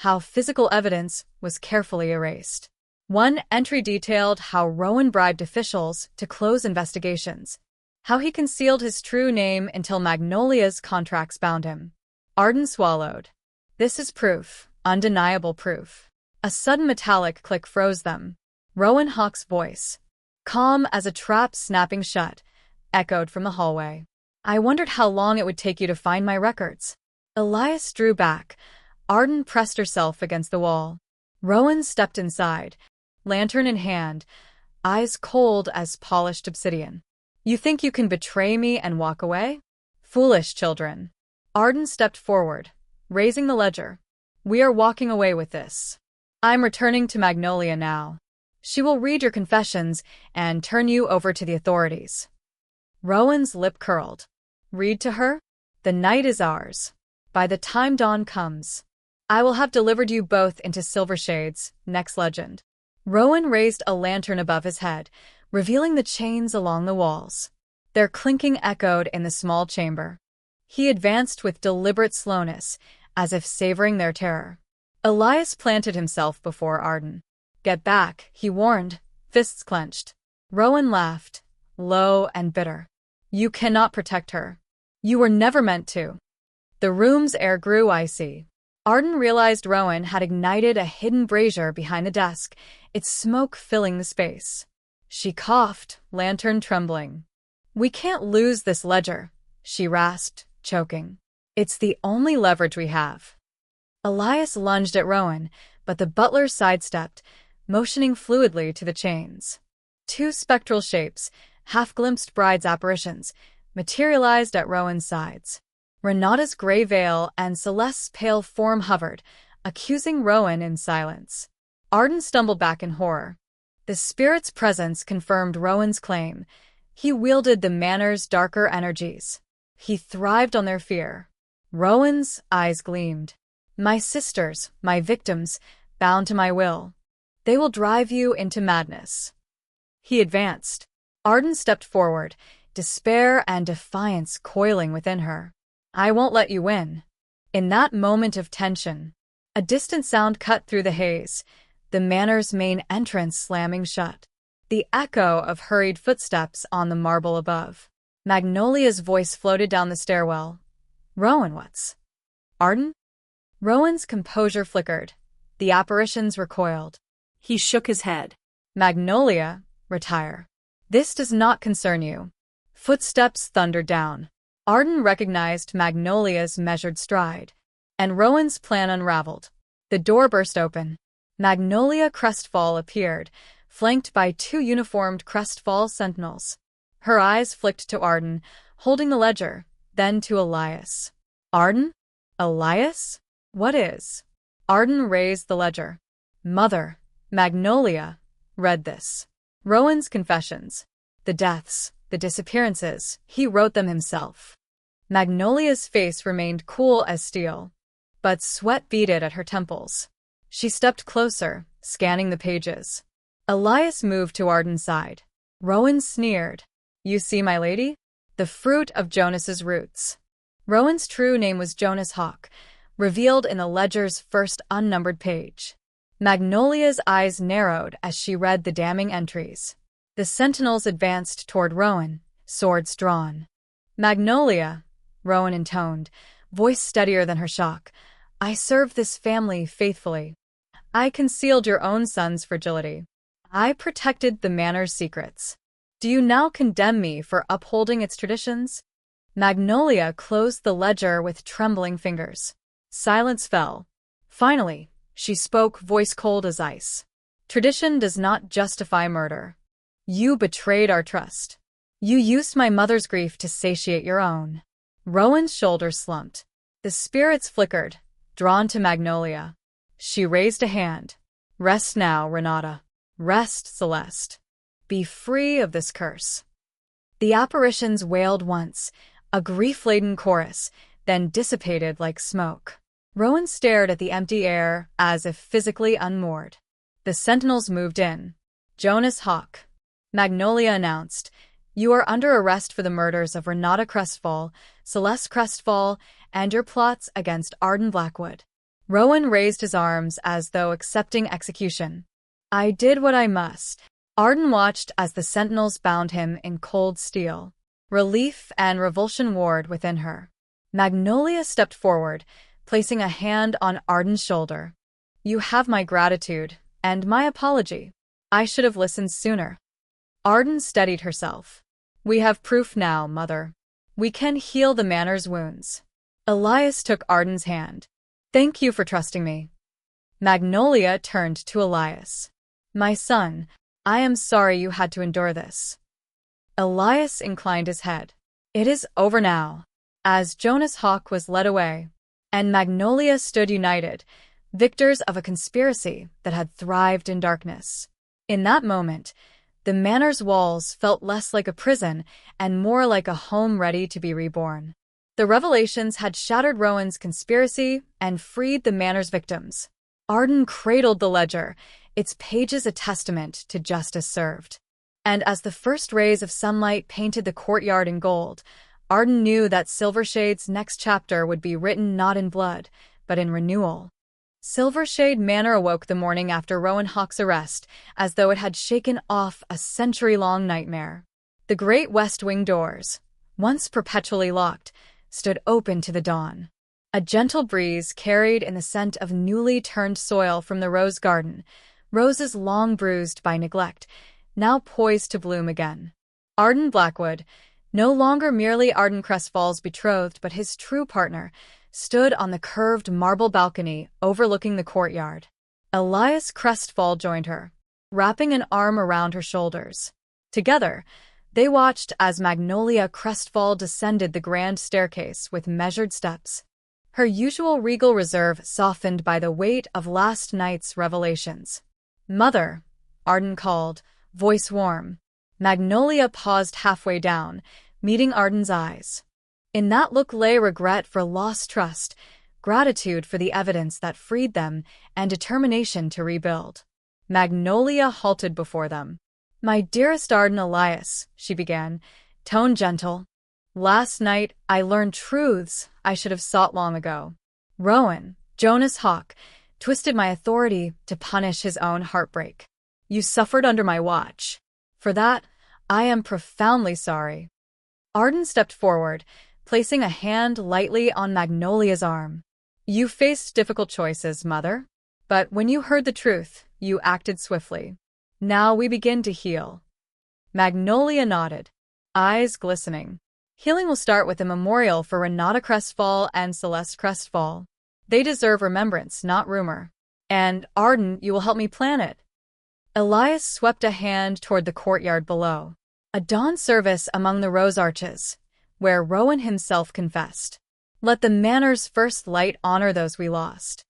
How physical evidence was carefully erased. One entry detailed how Rowan bribed officials to close investigations. How he concealed his true name until Magnolia's contracts bound him. Arden swallowed. This is proof, undeniable proof. A sudden metallic click froze them. Rowan Hawke's voice, calm as a trap snapping shut, echoed from the hallway. "I wondered how long it would take you to find my records." Elias drew back. Arden pressed herself against the wall. Rowan stepped inside, lantern in hand, eyes cold as polished obsidian. "You think you can betray me and walk away? Foolish children." Arden stepped forward, raising the ledger. "We are walking away with this. I'm returning to Magnolia now. She will read your confessions and turn you over to the authorities." Rowan's lip curled. "Read to her? The night is ours. By the time dawn comes, I will have delivered you both into silver shades." Next legend. Rowan raised a lantern above his head, revealing the chains along the walls. Their clinking echoed in the small chamber. He advanced with deliberate slowness, as if savoring their terror. Elias planted himself before Arden. "Get back," he warned, fists clenched. Rowan laughed, low and bitter. "You cannot protect her. You were never meant to." The room's air grew icy. Arden realized Rowan had ignited a hidden brazier behind the desk, its smoke filling the space. She coughed, lantern trembling. "We can't lose this ledger," she rasped, choking. "It's the only leverage we have." Elias lunged at Rowan, but the butler sidestepped, motioning fluidly to the chains. Two spectral shapes, half-glimpsed brides' apparitions, materialized at Rowan's sides. Renata's gray veil and Celeste's pale form hovered, accusing Rowan in silence. Arden stumbled back in horror. The spirit's presence confirmed Rowan's claim. He wielded the manor's darker energies. He thrived on their fear. Rowan's eyes gleamed. "My sisters, my victims, bound to my will. They will drive you into madness." He advanced. Arden stepped forward, despair and defiance coiling within her. "I won't let you win." In that moment of tension, a distant sound cut through the haze, the manor's main entrance slamming shut. The echo of hurried footsteps on the marble above. Magnolia's voice floated down the stairwell. "Rowan, what's—" "Arden?" Rowan's composure flickered. The apparitions recoiled. He shook his head. "Magnolia, retire. This does not concern you." Footsteps thundered down. Arden recognized Magnolia's measured stride, and Rowan's plan unraveled. The door burst open. Magnolia Crestfall appeared, flanked by two uniformed Crestfall sentinels. Her eyes flicked to Arden, holding the ledger, then to Elias. Arden? Elias? What is? Arden raised the ledger. Mother, Magnolia, read this. Rowan's confessions. The deaths, the disappearances, he wrote them himself. Magnolia's face remained cool as steel, but sweat beaded at her temples. She stepped closer, scanning the pages. Elias moved to Arden's side. Rowan sneered. You see, my lady? The fruit of Jonas's roots. Rowan's true name was Jonas Hawk, revealed in the ledger's first unnumbered page. Magnolia's eyes narrowed as she read the damning entries. The sentinels advanced toward Rowan, swords drawn. Magnolia, Rowan intoned, voice steadier than her shock. I served this family faithfully. I concealed your own son's fragility. I protected the manor's secrets. Do you now condemn me for upholding its traditions? Magnolia closed the ledger with trembling fingers. Silence fell. Finally, she spoke, voice cold as ice. Tradition does not justify murder. You betrayed our trust. You used my mother's grief to satiate your own. Rowan's shoulders slumped. The spirits flickered, drawn to Magnolia. She raised a hand. Rest now, Renata. Rest, Celeste. Be free of this curse. The apparitions wailed once, a grief-laden chorus, then dissipated like smoke. Rowan stared at the empty air as if physically unmoored. The sentinels moved in. Jonas Hawk, Magnolia announced, you are under arrest for the murders of Renata Crestfall, Celeste Crestfall, and your plots against Arden Blackwood. Rowan raised his arms as though accepting execution. I did what I must. Arden watched as the sentinels bound him in cold steel. Relief and revulsion warred within her. Magnolia stepped forward, placing a hand on Arden's shoulder. You have my gratitude, and my apology. I should have listened sooner. Arden steadied herself. We have proof now, Mother. We can heal the manor's wounds. Elias took Arden's hand. Thank you for trusting me. Magnolia turned to Elias. My son, I am sorry you had to endure this. Elias inclined his head. It is over now. As Jonas Hawk was led away, and Magnolia stood united, victors of a conspiracy that had thrived in darkness. In that moment, the manor's walls felt less like a prison and more like a home ready to be reborn. The revelations had shattered Rowan's conspiracy and freed the manor's victims. Arden cradled the ledger, its pages a testament to justice served. And as the first rays of sunlight painted the courtyard in gold, Arden knew that Silvershade's next chapter would be written not in blood, but in renewal. Silvershade Manor awoke the morning after Rowan Hawk's arrest, as though it had shaken off a century-long nightmare. The great west wing doors, once perpetually locked, stood open to the dawn. A gentle breeze carried in the scent of newly turned soil from the rose garden, roses long bruised by neglect, now poised to bloom again. Arden Blackwood, no longer merely Arden Crestfall's betrothed but his true partner, stood on the curved marble balcony overlooking the courtyard. Elias Crestfall joined her, wrapping an arm around her shoulders. Together, they watched as Magnolia Crestfall descended the grand staircase with measured steps. Her usual regal reserve softened by the weight of last night's revelations. Mother, Arden called, voice warm. Magnolia paused halfway down, meeting Arden's eyes. In that look lay regret for lost trust, gratitude for the evidence that freed them, and determination to rebuild. Magnolia halted before them. My dearest Arden Elias, she began, tone gentle. Last night I learned truths I should have sought long ago. Rowan, Jonas Hawk, twisted my authority to punish his own heartbreak. You suffered under my watch. For that, I am profoundly sorry. Arden stepped forward, placing a hand lightly on Magnolia's arm. You faced difficult choices, Mother. But when you heard the truth, you acted swiftly. Now we begin to heal. Magnolia nodded. eyes glistening. Healing will start with a memorial for Renata Crestfall and Celeste Crestfall. They deserve remembrance, not rumor. And, Arden, you will help me plan it. Elias swept a hand toward the courtyard below. A dawn service among the rose arches, where Rowan himself confessed. Let the manor's first light honor those we lost.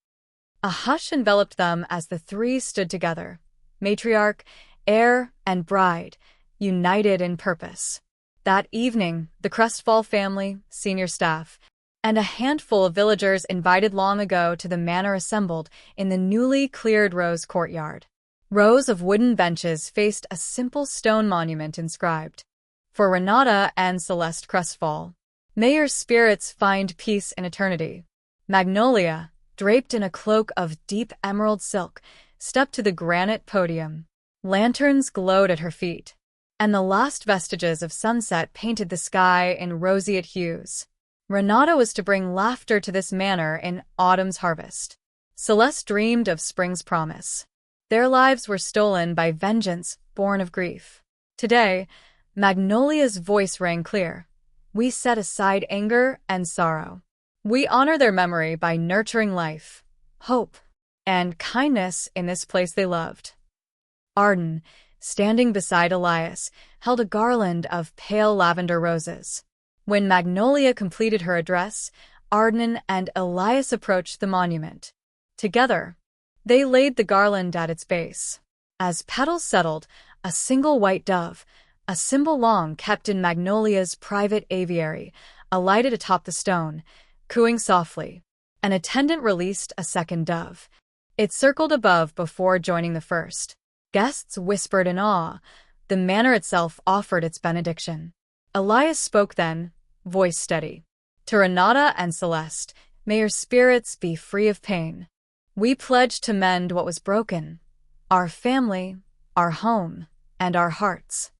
A hush enveloped them as the three stood together, matriarch, heir, and bride, united in purpose. That evening, the Crestfall family, senior staff, and a handful of villagers invited long ago to the manor assembled in the newly cleared rose courtyard. Rows of wooden benches faced a simple stone monument inscribed, "For Renata and Celeste Crestfall. May your spirits find peace in eternity." Magnolia, draped in a cloak of deep emerald silk, stepped to the granite podium. Lanterns glowed at her feet, and the last vestiges of sunset painted the sky in roseate hues. Renata was to bring laughter to this manor in autumn's harvest. Celeste dreamed of spring's promise. Their lives were stolen by vengeance born of grief. Today, Magnolia's voice rang clear. We set aside anger and sorrow. We honor their memory by nurturing life, hope, and kindness in this place they loved. Arden, standing beside Elias, held a garland of pale lavender roses. When Magnolia completed her address, Arden and Elias approached the monument. Together, they laid the garland at its base. As petals settled, a single white dove, a symbol long kept in Magnolia's private aviary, alighted atop the stone, cooing softly. An attendant released a second dove. It circled above before joining the first. Guests whispered in awe. The manor itself offered its benediction. Elias spoke then, voice steady. To Renata and Celeste, may your spirits be free of pain. We pledge to mend what was broken, our family, our home, and our hearts.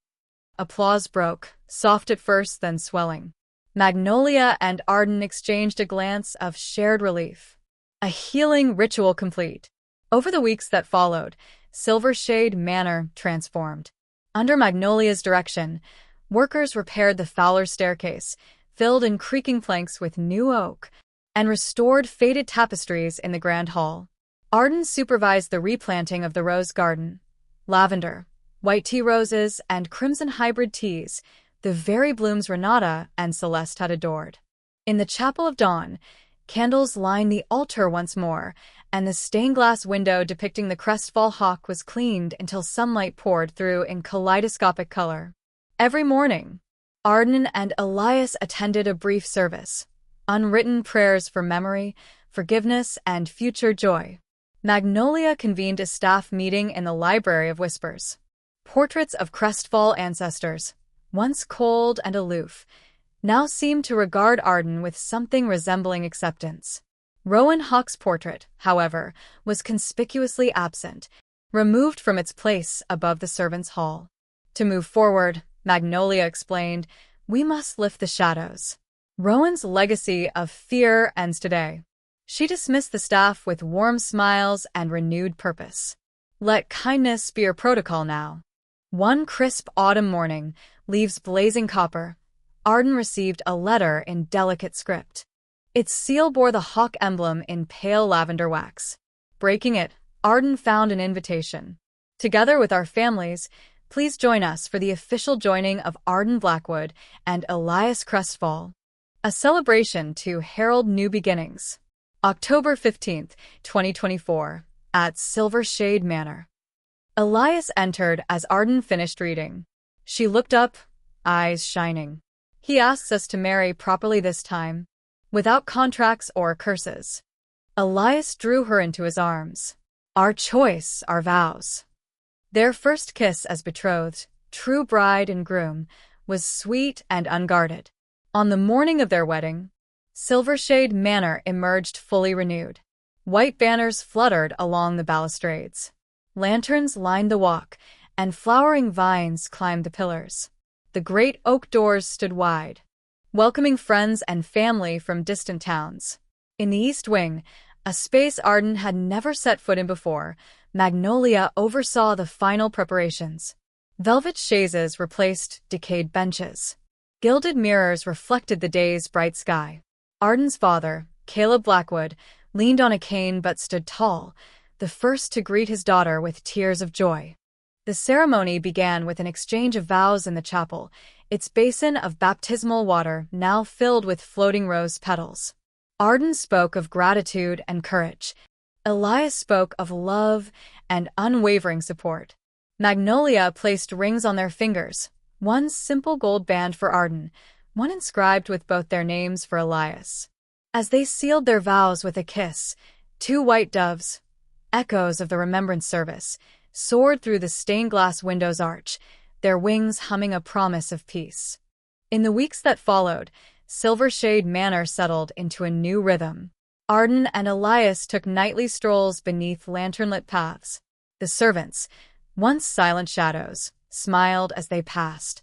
Applause broke, soft at first, then swelling. Magnolia and Arden exchanged a glance of shared relief. A healing ritual complete. Over the weeks that followed, Silvershade Manor transformed. Under Magnolia's direction, workers repaired the Fowler staircase, filled in creaking planks with new oak, and restored faded tapestries in the grand hall. Arden supervised the replanting of the rose garden. Lavender, white tea roses, and crimson hybrid teas, the very blooms Renata and Celeste had adored. In the Chapel of Dawn, candles lined the altar once more, and the stained-glass window depicting the Crestfall hawk was cleaned until sunlight poured through in kaleidoscopic color. Every morning, Arden and Elias attended a brief service, unwritten prayers for memory, forgiveness, and future joy. Magnolia convened a staff meeting in the Library of Whispers. Portraits of Crestfall ancestors, once cold and aloof, now seemed to regard Arden with something resembling acceptance. Rowan Hawke's portrait, however, was conspicuously absent, removed from its place above the servants' hall. To move forward, Magnolia explained, we must lift the shadows. Rowan's legacy of fear ends today. She dismissed the staff with warm smiles and renewed purpose. Let kindness be your protocol now. One crisp autumn morning, leaves blazing copper, Arden received a letter in delicate script. Its seal bore the hawk emblem in pale lavender wax. Breaking it, Arden found an invitation. Together with our families, please join us for the official joining of Arden Blackwood and Elias Crestfall. A celebration to herald new beginnings. October 15th, 2024, at Silvershade Manor. Elias entered as Arden finished reading. She looked up, eyes shining. He asks us to marry properly this time, without contracts or curses. Elias drew her into his arms. Our choice, our vows. Their first kiss as betrothed, true bride and groom, was sweet and unguarded. On the morning of their wedding, Silvershade Manor emerged fully renewed. White banners fluttered along the balustrades. Lanterns lined the walk, and flowering vines climbed the pillars. The great oak doors stood wide, welcoming friends and family from distant towns. In the East Wing, a space Arden had never set foot in before, Magnolia oversaw the final preparations. Velvet chaises replaced decayed benches. Gilded mirrors reflected the day's bright sky. Arden's father, Caleb Blackwood, leaned on a cane but stood tall, the first to greet his daughter with tears of joy. The ceremony began with an exchange of vows in the chapel, its basin of baptismal water now filled with floating rose petals. Arden spoke of gratitude and courage. Elias spoke of love and unwavering support. Magnolia placed rings on their fingers, one simple gold band for Arden, one inscribed with both their names for Elias. As they sealed their vows with a kiss, two white doves, echoes of the remembrance service, soared through the stained-glass window's arch, their wings humming a promise of peace. In the weeks that followed, Silvershade Manor settled into a new rhythm. Arden and Elias took nightly strolls beneath lantern-lit paths. The servants, once silent shadows, smiled as they passed,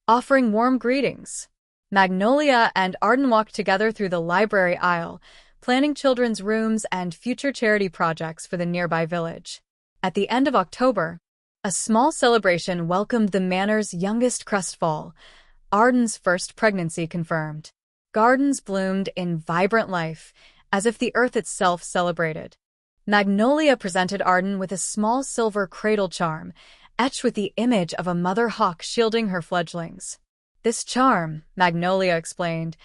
offering warm greetings. Magnolia and Arden walked together through the library aisle, planning children's rooms and future charity projects for the nearby village. At the end of October, a small celebration welcomed the manor's youngest crestfall, Arden's first pregnancy confirmed. Gardens bloomed in vibrant life, as if the earth itself celebrated. Magnolia presented Arden with a small silver cradle charm, etched with the image of a mother hawk shielding her fledglings. This charm, Magnolia explained,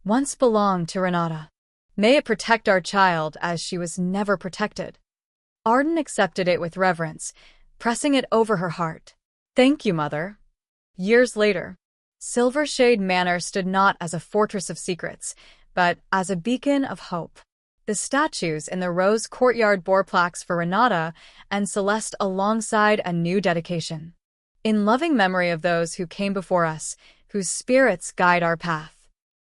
once belonged to Renata. May it protect our child as she was never protected. Arden accepted it with reverence, pressing it over her heart. Thank you, Mother. Years later, Silvershade Manor stood not as a fortress of secrets, but as a beacon of hope. The statues in the Rose courtyard bore plaques for Renata and Celeste alongside a new dedication. In loving memory of those who came before us, whose spirits guide our path.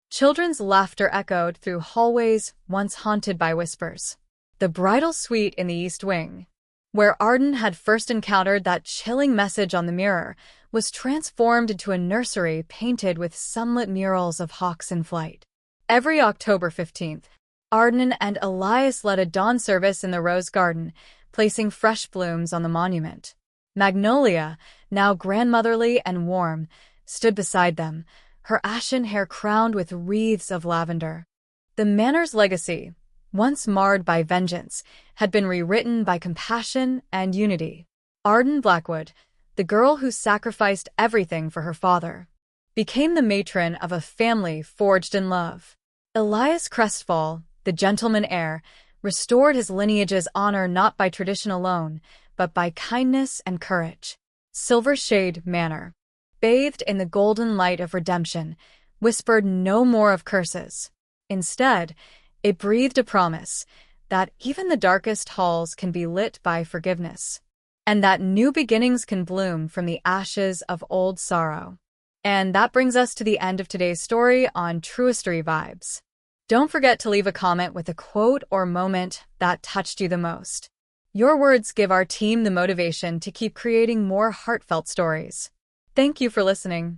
Children's laughter echoed through hallways once haunted by whispers. The bridal suite in the East Wing, where Arden had first encountered that chilling message on the mirror, was transformed into a nursery painted with sunlit murals of hawks in flight. Every October 15th, Arden and Elias led a dawn service in the Rose Garden, placing fresh blooms on the monument. Magnolia, now grandmotherly and warm, stood beside them, her ashen hair crowned with wreaths of lavender. The manor's legacy, once marred by vengeance, had been rewritten by compassion and unity. Arden Blackwood, the girl who sacrificed everything for her father, became the matron of a family forged in love. Elias Crestfall, the gentleman heir, restored his lineage's honor not by tradition alone, but by kindness and courage. Silvershade Manor, bathed in the golden light of redemption, whispered no more of curses. Instead, it breathed a promise that even the darkest halls can be lit by forgiveness, and that new beginnings can bloom from the ashes of old sorrow. And that brings us to the end of today's story on TrueStory Vibes. Don't forget to leave a comment with a quote or moment that touched you the most. Your words give our team the motivation to keep creating more heartfelt stories. Thank you for listening,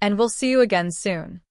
and we'll see you again soon.